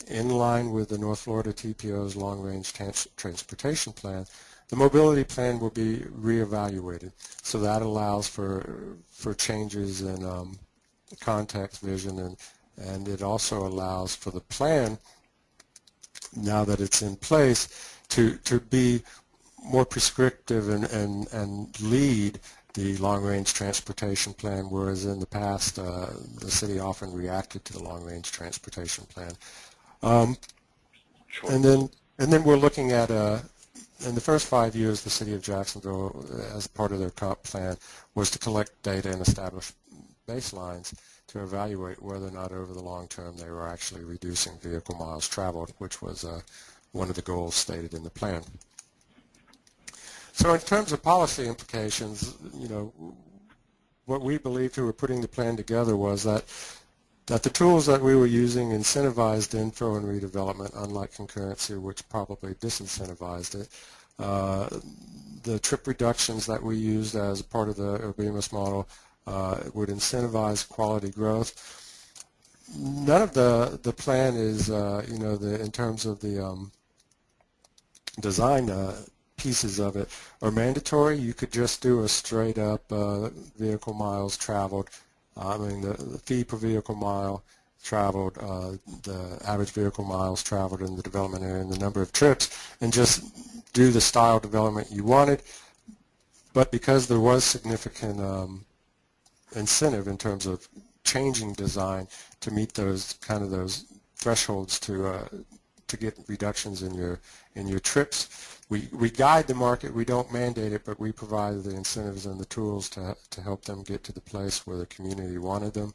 in line with the North Florida TPO's long-range transportation plan, the mobility plan will be reevaluated. So that allows for changes in context, vision, and it also allows for the plan, now that it's in place, to be more prescriptive and lead the long-range transportation plan, whereas in the past the city often reacted to the long-range transportation plan. And then we're looking at in the first 5 years, the city of Jacksonville, as part of their comp plan, was to collect data and establish baselines to evaluate whether or not over the long term they were actually reducing vehicle miles traveled, which was one of the goals stated in the plan. So in terms of policy implications, what we believed who were putting the plan together was that the tools that we were using incentivized infill and redevelopment, unlike concurrency, which probably disincentivized it. The trip reductions that we used as part of the Urbemus model would incentivize quality growth. None of the plan is, in terms of the design pieces of it are mandatory. You could just do a straight up vehicle miles traveled. The fee per vehicle mile traveled, the average vehicle miles traveled in the development area and the number of trips, and just do the style development you wanted. But because there was significant incentive in terms of changing design to meet those thresholds to get reductions in your trips, we guide the market. We don't mandate it, but we provide the incentives and the tools to help them get to the place where the community wanted them.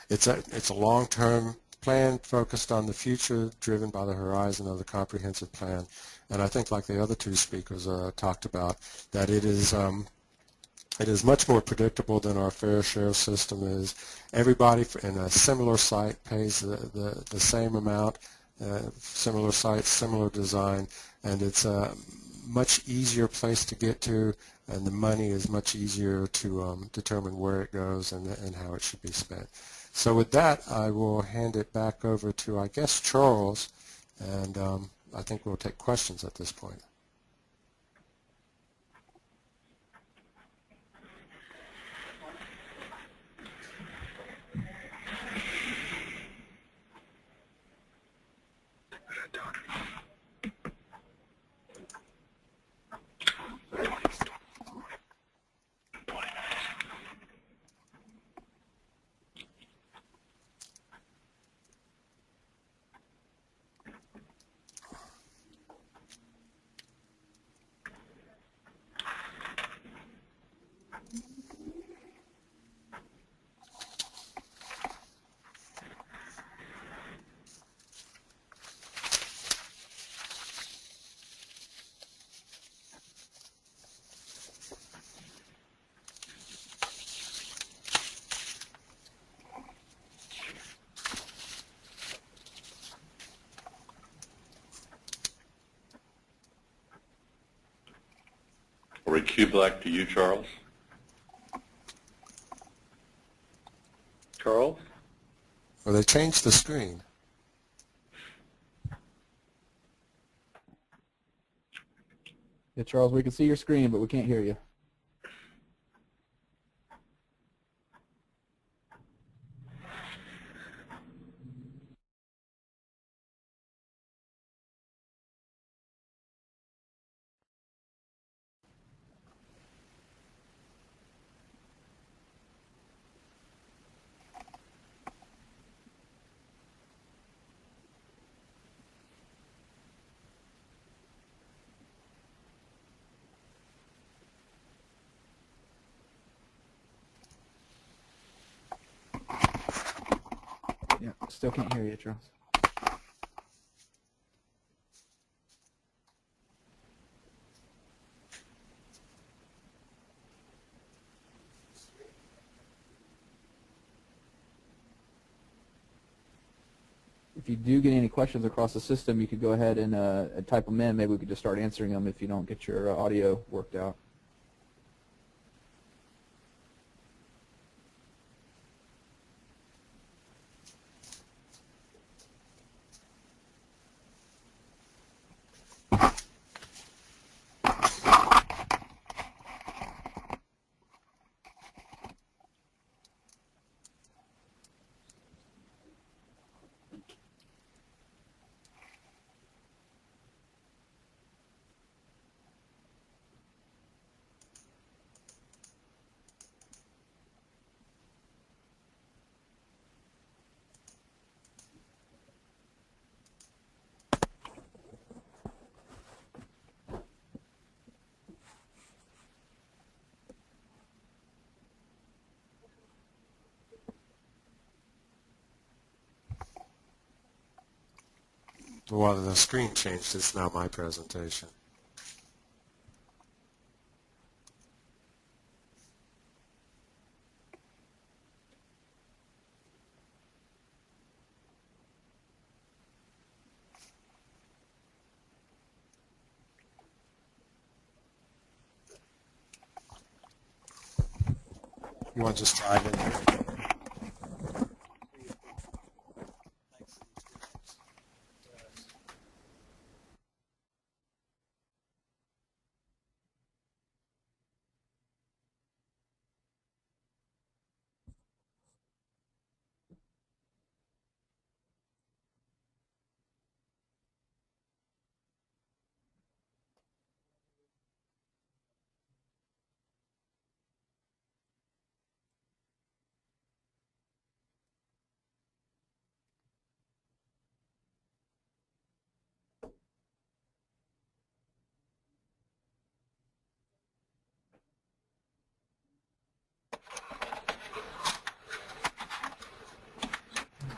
It's a long-term plan focused on the future, driven by the horizon of the comprehensive plan. And I think, like the other two speakers talked about, that it is much more predictable than our fair share system is. Everybody in a similar site pays the same amount, similar sites, similar design, and it's a much easier place to get to, and the money is much easier to determine where it goes and how it should be spent. So with that, I will hand it back over to, I guess, Charles, and I think we'll take questions at this point. I'll recue back to you, Charles. Charles? Well, they changed the screen. Yeah, Charles, we can see your screen, but we can't hear you. Yeah, still can't hear you, Charles. If you do get any questions across the system, you could go ahead and type them in. Maybe we could just start answering them if you don't get your audio worked out. Well, the screen changed. It's now my presentation. You want to just dive in?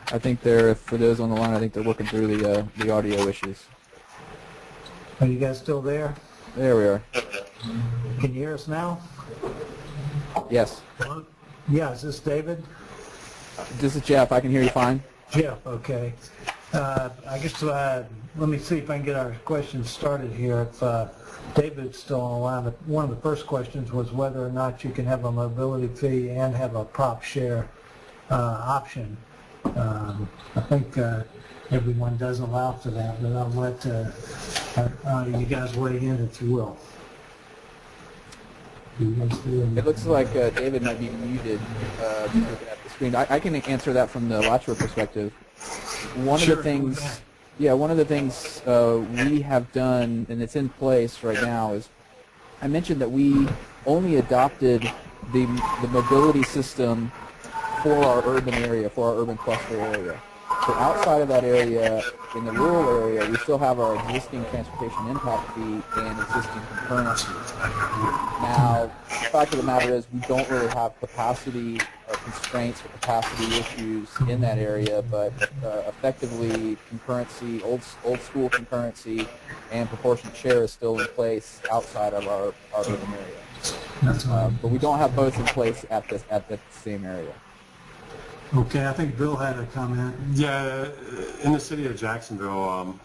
I think they're, for those on the line, I think they're working through the audio issues. Are you guys still there? There we are. Can you hear us now? Yes. Hello? Yeah, is this David? This is Jeff. I can hear you fine. Jeff, okay. I guess let me see if I can get our questions started here. If David's still on the line, but one of the first questions was whether or not you can have a mobility fee and have a prop share option. I think everyone does allow for that, but I'll let you guys weigh in if you will. It looks like David might be muted looking at the screen. I can answer that from the Latcher perspective. One of the things, one of the things we have done, and it's in place right now, is I mentioned that we only adopted the mobility system for our urban area, for our urban cluster area. So outside of that area, in the rural area, we still have our existing transportation impact fee and existing concurrency. Now, the fact of the matter is we don't really have capacity constraints or capacity issues in that area, but effectively concurrency, old school concurrency, and proportionate share is still in place outside of our urban area. But we don't have both in place at the same area. Okay, I think Bill had a comment. Yeah, in the city of Jacksonville,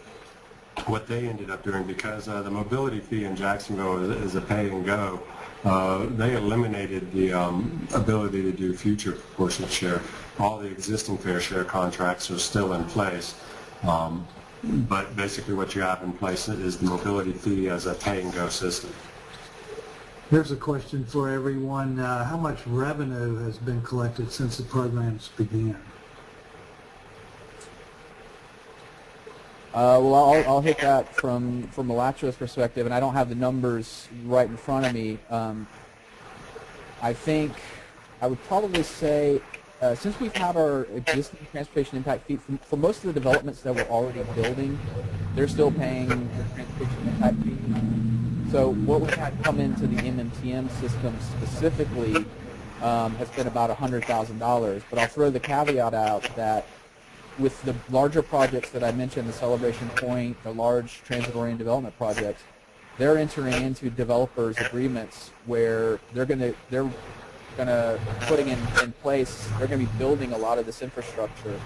what they ended up doing, because the mobility fee in Jacksonville is a pay and go, they eliminated the ability to do future proportionate share. All the existing fair share contracts are still in place, but basically what you have in place is the mobility fee as a pay and go system. Here's a question for everyone. How much revenue has been collected since the programs began? Well, I'll hit that from a Latcher's perspective, and I don't have the numbers right in front of me. I think I would probably say, since we've had our existing transportation impact fee, for most of the developments that we're already building, they're still paying the transportation impact fee. So what we've had come into the MMTM system specifically has been about $100,000. But I'll throw the caveat out that with the larger projects that I mentioned, the Celebration Point, the large transit-oriented development projects, they're entering into developers' agreements where they're putting in place, they're going to be building a lot of this infrastructure.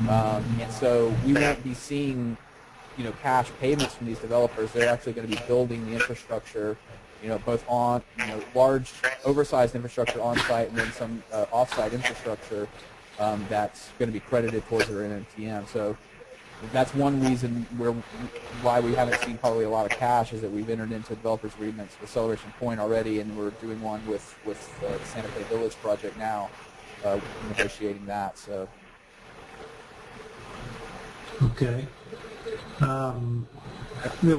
And so we won't be seeing cash payments from these developers. They're actually going to be building the infrastructure, both on, large, oversized infrastructure on site and then some off-site infrastructure that's going to be credited towards their NMTM. So that's one reason why we haven't seen probably a lot of cash, is that we've entered into developers agreements with Celebration Point already, and we're doing one with the Santa Fe Village project now, negotiating that. So. Okay. I don't know,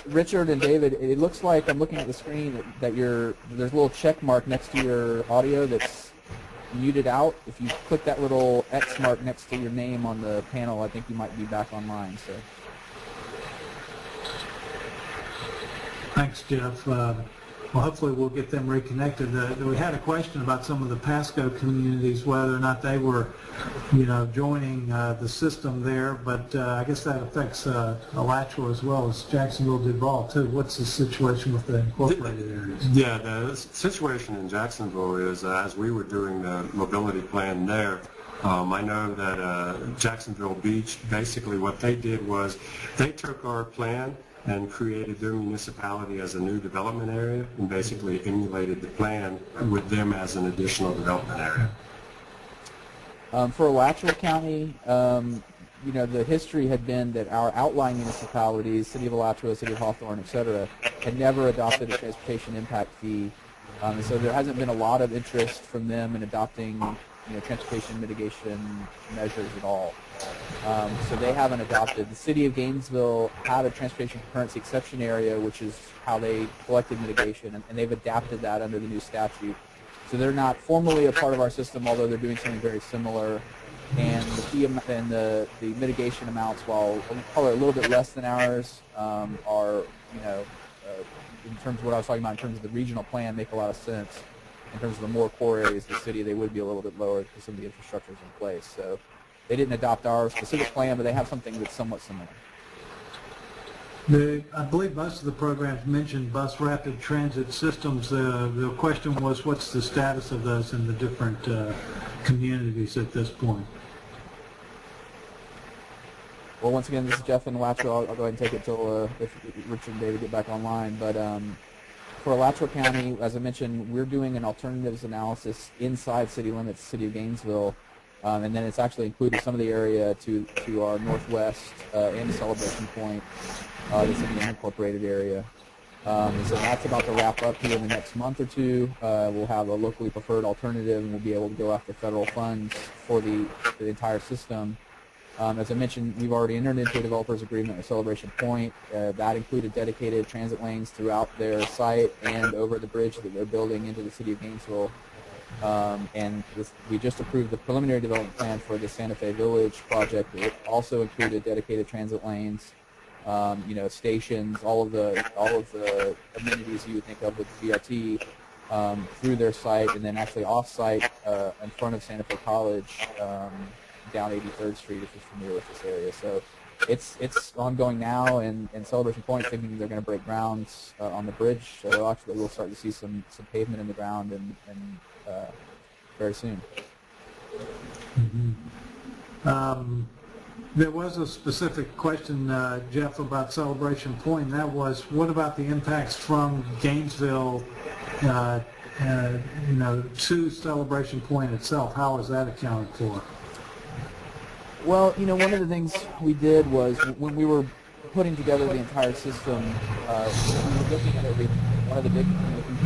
Richard and David, it looks like I'm looking at the screen that there's a little check mark next to your audio that's muted out. If you click that little X mark next to your name on the panel, I think you might be back online. So. Thanks, Jeff. well, hopefully we'll get them reconnected. We had a question about some of the Pasco communities, whether or not they were, joining the system there, but I guess that affects Alachua as well as Jacksonville, Duval, too. What's the situation with the incorporated areas? Yeah, the situation in Jacksonville is as we were doing the mobility plan there, I know that Jacksonville Beach, basically what they did was they took our plan and created their municipality as a new development area and basically emulated the plan with them as an additional development area. For Alachua County, the history had been that our outlying municipalities, City of Alachua, City of Hawthorne, et cetera, had never adopted a transportation impact fee. And so there hasn't been a lot of interest from them in adopting transportation mitigation measures at all. So they haven't adopted. The City of Gainesville had a transportation concurrency exception area, which is how they collected mitigation, and they've adapted that under the new statute. So they're not formally a part of our system, although they're doing something very similar. And the fee and the mitigation amounts, while probably a little bit less than ours, are in terms of what I was talking about in terms of the regional plan, make a lot of sense. In terms of the more core areas of the city, they would be a little bit lower because some of the infrastructure is in place. So they didn't adopt our specific plan, but they have something that's somewhat similar. I believe most of the programs mentioned bus rapid transit systems. The question was, what's the status of those in the different communities at this point? Well, once again, this is Jeff in Alachua. I'll go ahead and take it till if Richard and David get back online. But for Alachua County, as I mentioned, we're doing an alternatives analysis inside city limits, City of Gainesville, and then it's actually included some of the area to our northwest and to Celebration Point, that's in the unincorporated area. So that's about to wrap up here in the next month or two. We'll have a locally preferred alternative, and we'll be able to go after federal funds for the entire system. As I mentioned, we've already entered into a developer's agreement with Celebration Point. That included dedicated transit lanes throughout their site and over the bridge that they're building into the City of Gainesville. We just approved the preliminary development plan for the Santa Fe Village project. It also included dedicated transit lanes, stations, all of the amenities you would think of with BRT through their site, and then actually off-site in front of Santa Fe College. Down 83rd Street, if you're familiar with this area. So it's ongoing now, and Celebration Point thinking they're going to break ground on the bridge. So actually we'll start to see some pavement in the ground and very soon. Mm-hmm. There was a specific question, Jeff, about Celebration Point, and that was, what about the impacts from Gainesville to Celebration Point itself? How is that accounted for? Well, one of the things we did was when we were putting together the entire system, we were looking at everything. One of the big,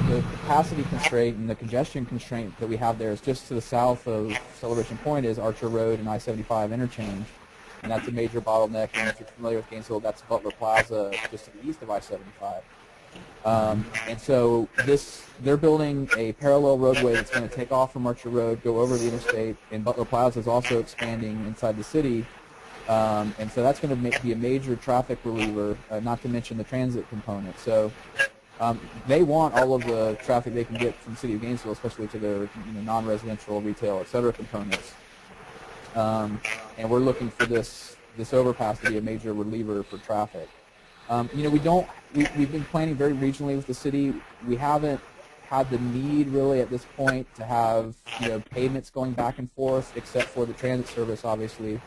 the capacity constraint and the congestion constraint that we have there is just to the south of Celebration Point is Archer Road and I-75 interchange, and that's a major bottleneck. And if you're familiar with Gainesville, that's Butler Plaza just to the east of I-75. And so they're building a parallel roadway that's going to take off from Archer Road, go over the interstate, and Butler Plaza is also expanding inside the city. And so that's going to be a major traffic reliever, not to mention the transit component. So they want all of the traffic they can get from the City of Gainesville, especially to their non-residential, retail, et cetera components. And we're looking for this overpass to be a major reliever for traffic. We've been planning very regionally with the city. We haven't had the need really at this point to have pavements going back and forth, except for the transit service, obviously,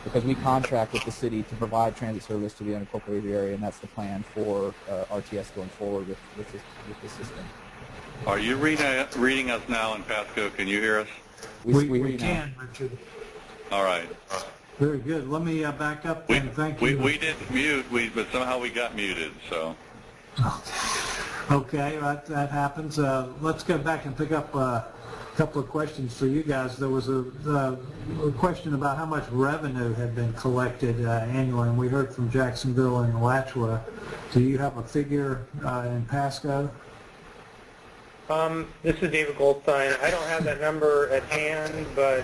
because we contract with the city to provide transit service to the unincorporated area, and that's the plan for RTS going forward with this system. Are you reading us now in Pasco? Can you hear us? We can, Richard. All right. Very good. Let me back up and thank you. We didn't mute, but somehow we got muted, so. Okay, that happens. Let's go back and pick up a couple of questions for you guys. There was a question about how much revenue had been collected annually, and we heard from Jacksonville and Alachua. Do you have a figure in Pasco? This is David Goldstein. I don't have that number at hand, but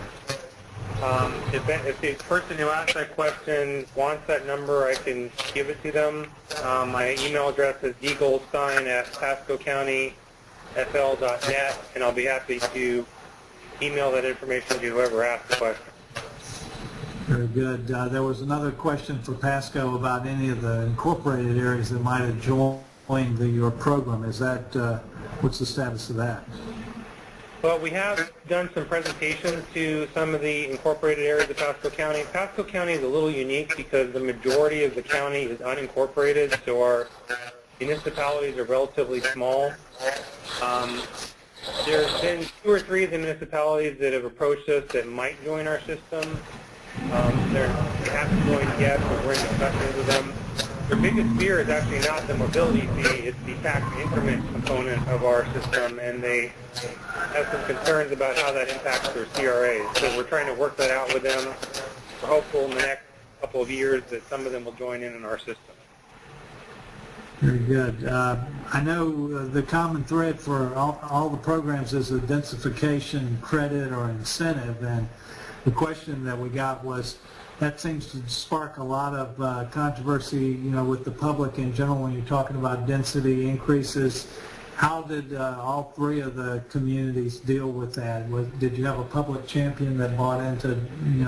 If the person who asked that question wants that number, I can give it to them. My email address is dgoldstein@pascocountyfl.net, and I'll be happy to email that information to whoever asked the question. Very good. There was another question for Pasco about any of the incorporated areas that might have joined your program. Is that, what's the status of that? Well, we have done some presentations to some of the incorporated areas of Pasco County. Pasco County is a little unique because the majority of the county is unincorporated, so our municipalities are relatively small. There's been 2 or 3 of the municipalities that have approached us that might join our system. They haven't joined yet, but we're in discussions with them. Their biggest fear is actually not the mobility fee, it's the tax increment component of our system, and they have some concerns about how that impacts their CRAs. So we're trying to work that out with them. We're hopeful in the next couple of years that some of them will join in our system. Very good. I know the common thread for all the programs is a densification credit or incentive, and the question that we got was, that seems to spark a lot of controversy, with the public in general when you're talking about density increases. How did all 3 of the communities deal with that? Did you have a public champion that bought into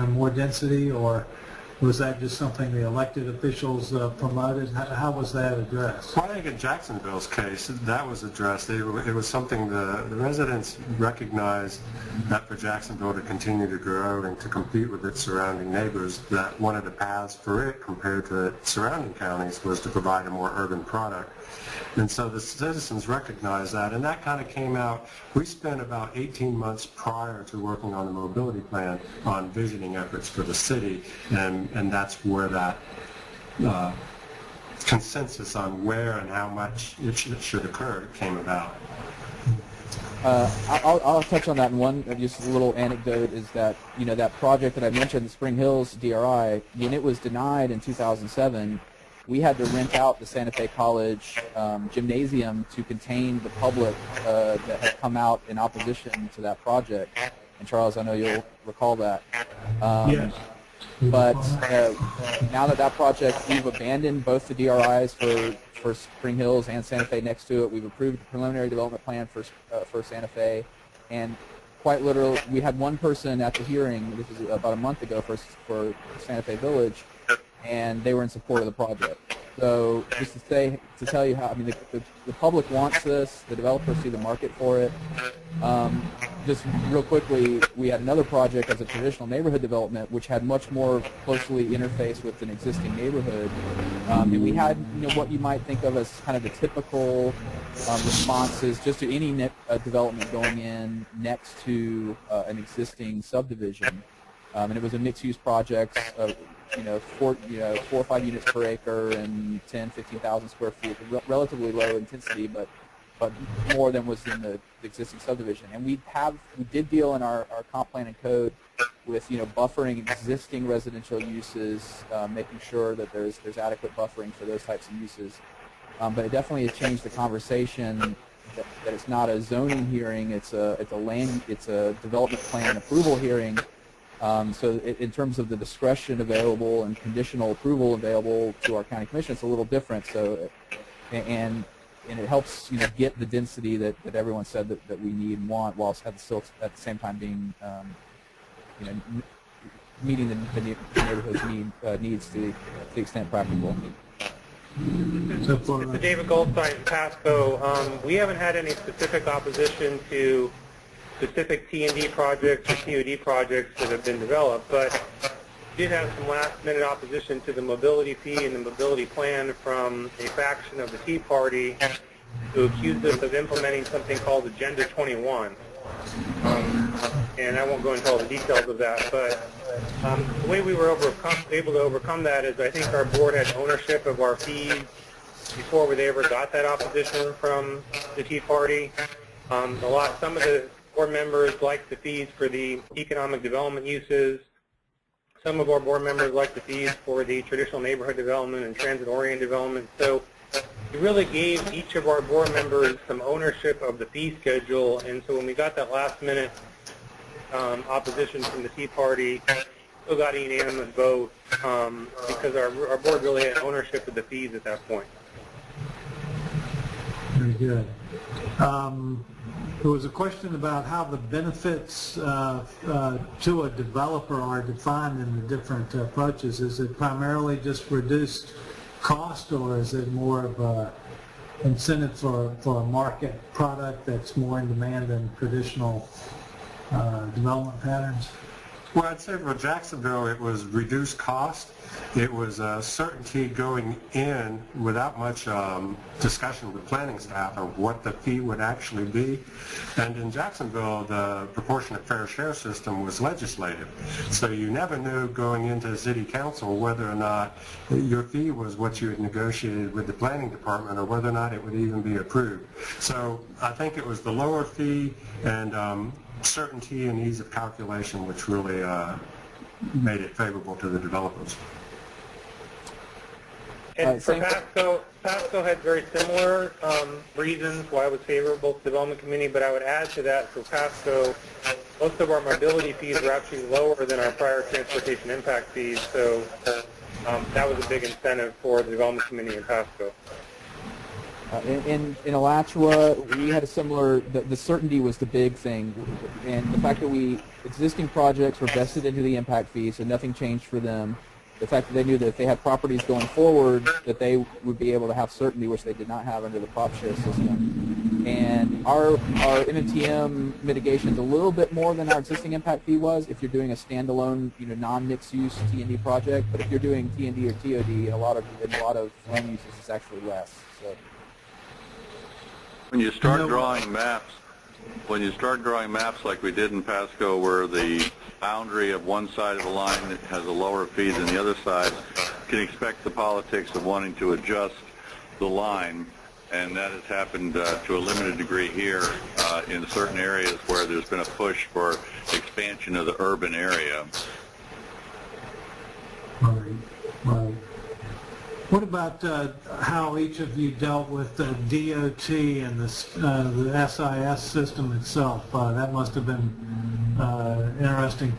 more density, or was that just something the elected officials promoted? How was that addressed? Well, I think in Jacksonville's case, that was addressed. It was something the residents recognized that for Jacksonville to continue to grow and to compete with its surrounding neighbors, that one of the paths for it compared to its surrounding counties was to provide a more urban product. And so the citizens recognized that, and that kind of came out. We spent about 18 months prior to working on the mobility plan on visioning efforts for the city, and that's where that consensus on where and how much it should occur came about. I'll touch on that in one, just a little anecdote is that, that project that I mentioned, the Spring Hills DRI, when it was denied in 2007, we had to rent out the Santa Fe College gymnasium to contain the public that had come out in opposition to that project. And Charles, I know you'll recall that. Yes. But now that project, we've abandoned both the DRIs for Spring Hills and Santa Fe next to it. We've approved the preliminary development plan for Santa Fe, and quite literally, we had one person at the hearing, this was about a month ago, for Santa Fe Village, and they were in support of the project. So just to tell you how, the public wants this, the developers see the market for it. Just real quickly, we had another project as a traditional neighborhood development, which had much more closely interfaced with an existing neighborhood. And we had, what you might think of as kind of the typical responses just to any development going in next to an existing subdivision. And it was a mixed-use project, 4 or 5 units per acre and 15,000 square feet, relatively low intensity, but more than was in the existing subdivision. And we did deal in our comp plan and code with buffering existing residential uses, making sure that there's adequate buffering for those types of uses. But it definitely has changed the conversation that it's not a zoning hearing, it's a development plan approval hearing. So in terms of the discretion available and conditional approval available to our county commission, it's a little different. So, and it helps get the density that everyone said that we need and want, while at the same time being meeting the neighborhood's needs to the extent practical. This is David Goldstein, Pasco. We haven't had any specific opposition to specific T&D projects or TOD projects that have been developed, but we did have some last-minute opposition to the mobility fee and the mobility plan from a faction of the Tea Party who accused us of implementing something called Agenda 21. And I won't go into all the details of that, but the way we were able to overcome that is I think our board had ownership of our fees before they ever got that opposition from the Tea Party. Some of the board members liked the fees for the economic development uses. Some of our board members liked the fees for the traditional neighborhood development and transit-oriented development. So we really gave each of our board members some ownership of the fee schedule, and so when we got that last-minute opposition from the Tea Party. Still got a unanimous vote because our board really had ownership of the fees at that point. Very good. There was a question about how the benefits to a developer are defined in the different approaches. Is it primarily just reduced cost, or is it more of a incentive for a market product that's more in demand than traditional development patterns? Well, I'd say for Jacksonville, it was reduced cost. It was certainty going in without much discussion with planning staff of what the fee would actually be. And in Jacksonville, the proportionate fair share system was legislative. So you never knew going into city council whether or not your fee was what you had negotiated with the planning department or whether or not it would even be approved. So I think it was the lower fee and certainty and ease of calculation which really made it favorable to the developers. And for Pasco had very similar reasons why it was favorable to the development committee, but I would add to that for Pasco, most of our mobility fees were actually lower than our prior transportation impact fees, so that was a big incentive for the development committee in Pasco. In Alachua, we had a similar, the certainty was the big thing, and the fact that existing projects were vested into the impact fee, so nothing changed for them. The fact that they knew that if they had properties going forward, that they would be able to have certainty, which they did not have under the prop share system. And our MMTM mitigation is a little bit more than our existing impact fee was if you're doing a standalone, non-mixed use T&D project. But if you're doing T&D or TOD, in a lot of land uses, it's actually less. So. When you start drawing maps, like we did in Pasco, where the boundary of one side of the line that has a lower fee than the other side, you can expect the politics of wanting to adjust the line, and that has happened to a limited degree here in certain areas where there's been a push for expansion of the urban area. Right. What about how each of you dealt with the DOT and the SIS system itself? That must have been interesting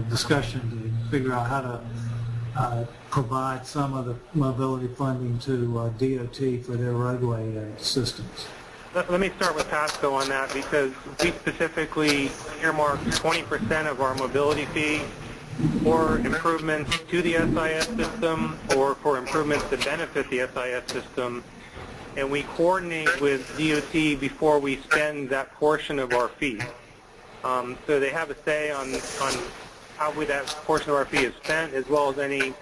discussion to figure out how to provide some of the mobility funding to DOT for their roadway systems. Let me start with Pasco on that, because we specifically earmarked 20% of our mobility fee for improvements to the SIS system or for improvements that benefit the SIS system, and we coordinate with DOT before we spend that portion of our fee. So they have a say on how that portion of our fee is spent, as well as any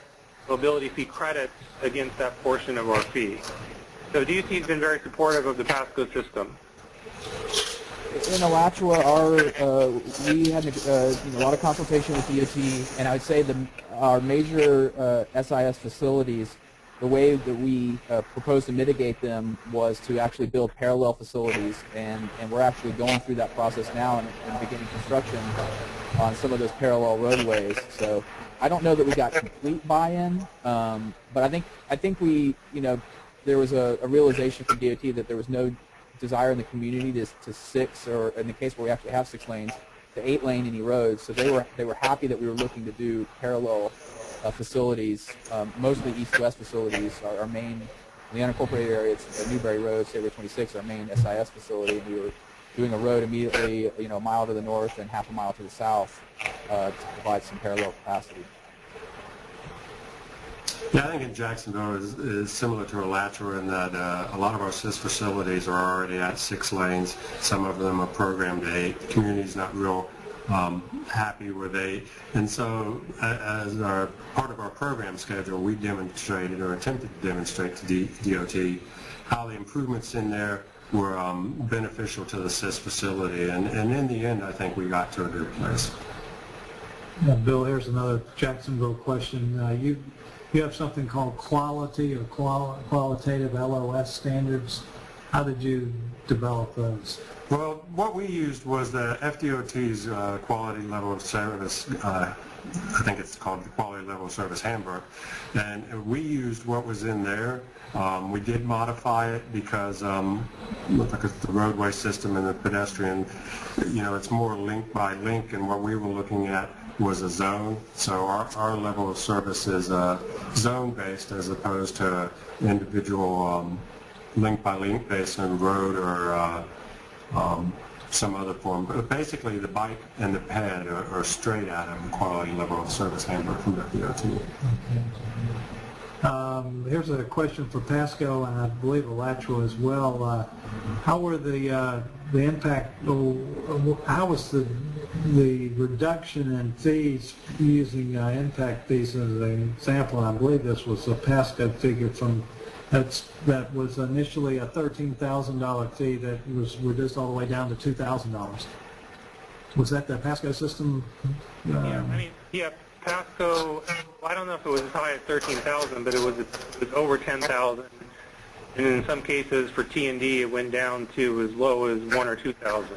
mobility fee credits against that portion of our fee. So DOT has been very supportive of the Pasco system. In Alachua, we had a lot of consultation with DOT, and I would say our major SIS facilities, the way that we proposed to mitigate them was to actually build parallel facilities, and we're actually going through that process now and beginning construction on some of those parallel roadways. So I don't know that we got complete buy-in, but I think we, there was a realization from DOT that there was no desire in the community to 6, or in the case where we actually have 6 lanes, to 8 lane any roads. So they were happy that we were looking to do parallel facilities, mostly east-west facilities. Our main, in the unincorporated area, it's Newberry Road, State Road 26, our main SIS facility. And we were doing a road immediately, a mile to the north and half a mile to the south to provide some parallel capacity. Yeah, I think in Jacksonville is similar to Alachua in that a lot of our SIS facilities are already at 6 lanes. Some of them are programmed to 8. The community's not real happy with 8. And so as part of our program schedule, we demonstrated or attempted to demonstrate to DOT how the improvements in there were beneficial to the SIS facility. And in the end, I think we got to a good place. Bill, here's another Jacksonville question. You have something called quality or qualitative LOS standards. How did you develop those? Well, what we used was the FDOT's quality level of service, I think it's called the Quality Level of Service Handbook, and we used what was in there. We did modify it because the roadway system and the pedestrian, it's more link by link, and what we were looking at was a zone. So our level of service is zone-based as opposed to individual link by link based on road or some other form. But basically, the bike and the ped are straight out of the quality level of service handbook from FDOT. Here's a question for Pasco, and I believe Alachua as well. How were the impact? How was the reduction in fees using impact fees as an example? And I believe this was a Pasco figure from that was initially a $13,000 fee that was reduced all the way down to $2,000. Was that the Pasco system? Yeah, Pasco, I don't know if it was as high as 13,000, but it was over 10,000. And in some cases for T&D, it went down to as low as 1,000 or 2,000.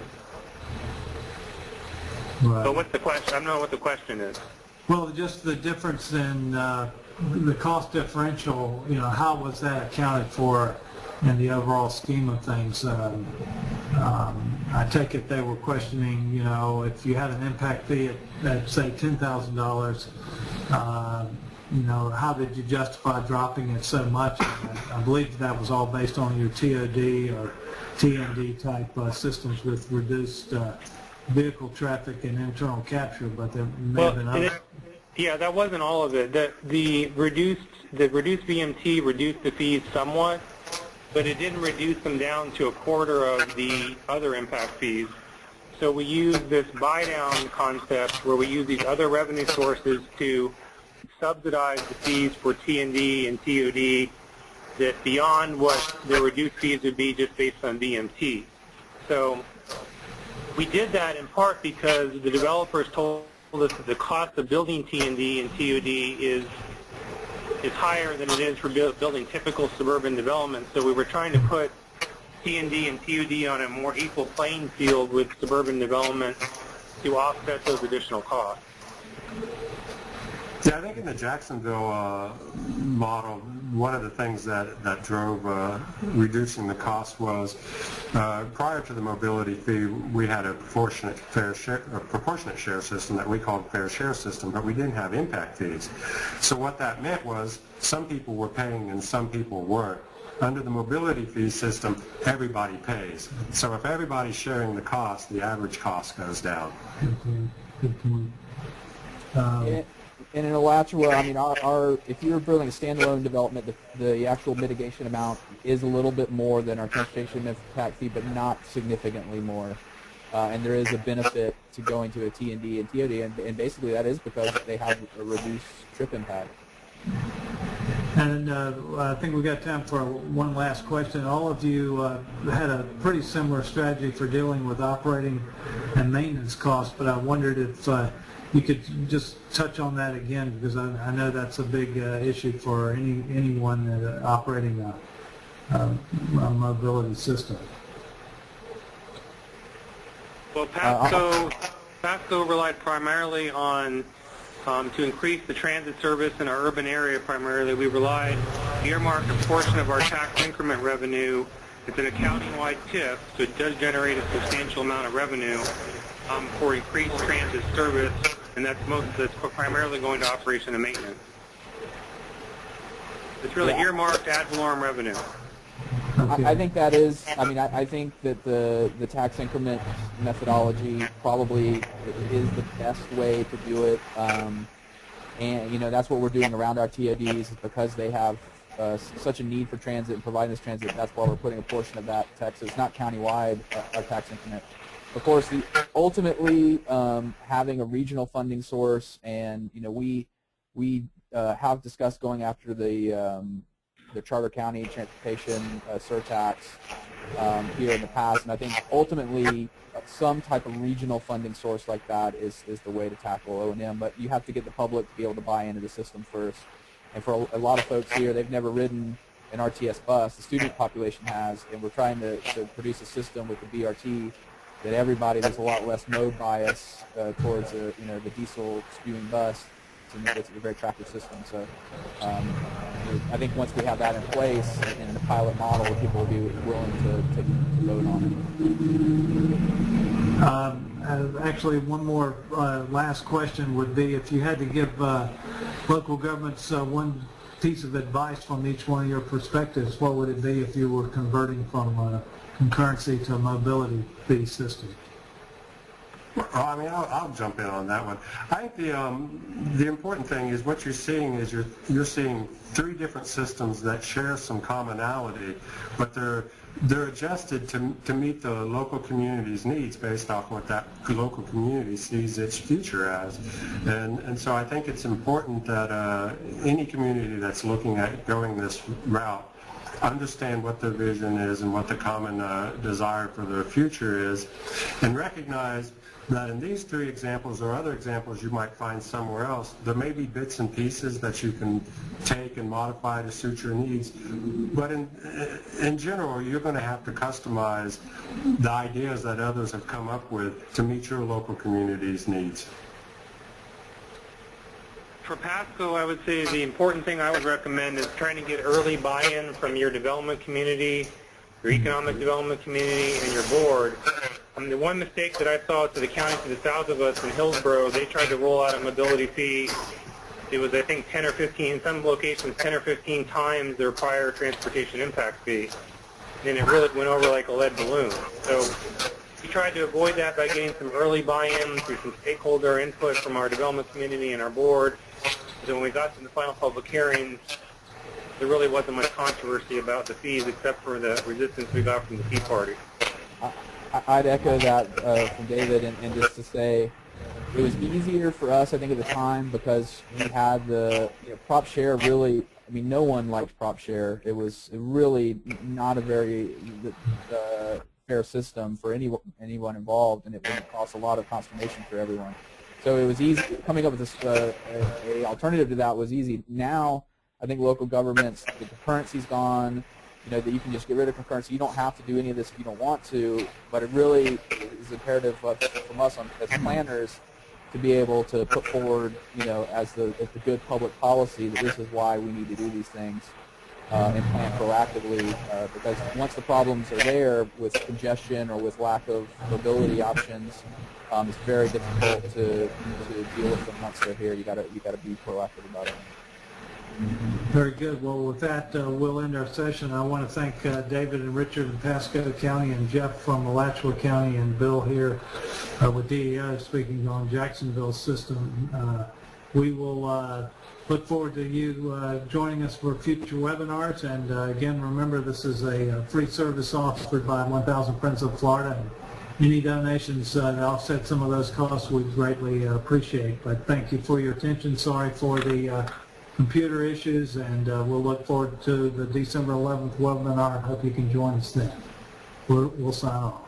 Right. So what's the question? I don't know what the question is. Well, just the difference in the cost differential, how was that accounted for in the overall scheme of things? I take it they were questioning, if you had an impact fee at say $10,000, how did you justify dropping it so much? I believe that was all based on your TOD or TND type systems with reduced vehicle traffic and internal capture, but there may have been other. Yeah, that wasn't all of it. The reduced VMT reduced the fees somewhat, but it didn't reduce them down to a quarter of the other impact fees. So we use this buy-down concept where we use these other revenue sources to subsidize the fees for T&D and TOD that beyond what the reduced fees would be just based on VMT. So we did that in part because the developers told us that the cost of building T&D and TOD is higher than it is for building typical suburban development. So we were trying to put T&D and TOD on a more equal playing field with suburban development to offset those additional costs. Yeah, I think in the Jacksonville model, one of the things that drove reducing the cost was prior to the mobility fee, we had a proportionate share system that we called fair share system, but we didn't have impact fees. So what that meant was some people were paying and some people weren't. Under the mobility fee system, everybody pays. So if everybody's sharing the cost, the average cost goes down. Good point. And in Alachua, I mean, if you're building a standalone development, the actual mitigation amount is a little bit more than our transportation impact fee, but not significantly more. And there is a benefit to going to a T&D and TOD, and basically that is because they have a reduced trip impact. And I think we've got time for one last question. All of you had a pretty similar strategy for dealing with operating and maintenance costs, but I wondered if you could just touch on that again, because I know that's a big issue for anyone operating a mobility system. Well, Pasco relied primarily on, to increase the transit service in our urban area primarily, we earmarked a portion of our tax increment revenue. It's an accounting-wide TIF, so it does generate a substantial amount of revenue for increased transit service, and that's primarily going to operation and maintenance. It's really earmarked ad valorem revenue. Okay. I think that is, I think that the tax increment methodology probably is the best way to do it. And, that's what we're doing around our TODs because they have such a need for transit and providing this transit. That's why we're putting a portion of that tax. It's not countywide, our tax increment. Of course, ultimately having a regional funding source, and, we have discussed going after the Charter County transportation surtax here in the past, and I think ultimately some type of regional funding source like that is the way to tackle O&M, but you have to get the public to be able to buy into the system first. And for a lot of folks here, they've never ridden an RTS bus. The student population has, and we're trying to produce a system with the BRT that everybody, there's a lot less mode bias towards the diesel spewing bus. It's a very attractive system. So I think once we have that in place in the pilot model, people will be willing to vote on it. Actually, one more last question would be, if you had to give local governments one piece of advice from each one of your perspectives, what would it be if you were converting from concurrency to a mobility fee system? Well, I mean, I'll jump in on that one. I think the important thing is what you're seeing is you're seeing three different systems that share some commonality, but they're adjusted to meet the local community's needs based off what that local community sees its future as. And so I think it's important that any community that's looking at going this route understand what their vision is and what the common desire for their future is, and recognize that in these three examples or other examples you might find somewhere else, there may be bits and pieces that you can take and modify to suit your needs, but in general you're going to have to customize the ideas that others have come up with to meet your local community's needs. For PASCO, I would say the important thing I would recommend is trying to get early buy-in from your development community, your economic development community, and your board. The one mistake that I saw to the county to the south of us in Hillsborough, they tried to roll out a mobility fee. It was, I think, 10 or 15, in some locations, 10 or 15 times their prior transportation impact fee. And it really went over like a lead balloon. So we tried to avoid that by getting some early buy-in through some stakeholder input from our development community and our board. So when we got to the final public hearings, there really wasn't much controversy about the fees except for the resistance we got from the Tea Party. I'd echo that from David, and just to say it was easier for us, I think, at the time because we had the prop share. Really, I mean, no one liked prop share. It was really not a very fair system for anyone involved, and it would cause a lot of consternation for everyone. So it was easy. Coming up with this a alternative to that was easy. Now, I think local governments, the concurrency's gone. That you can just get rid of concurrency. You don't have to do any of this if you don't want to, but it really is imperative from us as planners to be able to put forward, as the good public policy that this is why we need to do these things and plan proactively, because once the problems are there with congestion or with lack of mobility options, it's very difficult to deal with them once they're here. You got to be proactive about it. Very good. Well, with that, we'll end our session. I want to thank David and Richard in Pasco County and Jeff from Alachua County and Bill here with DEO speaking on Jacksonville's system. We will look forward to you joining us for future webinars. And again, remember, this is a free service offered by 1,000 Friends of Florida. Any donations that offset some of those costs, we greatly appreciate. But thank you for your attention. Sorry for the computer issues, and we'll look forward to the December 11th webinar. Hope you can join us then. We'll sign off.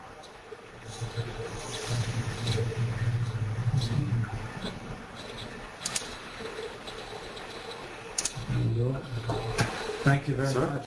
Thank you very much.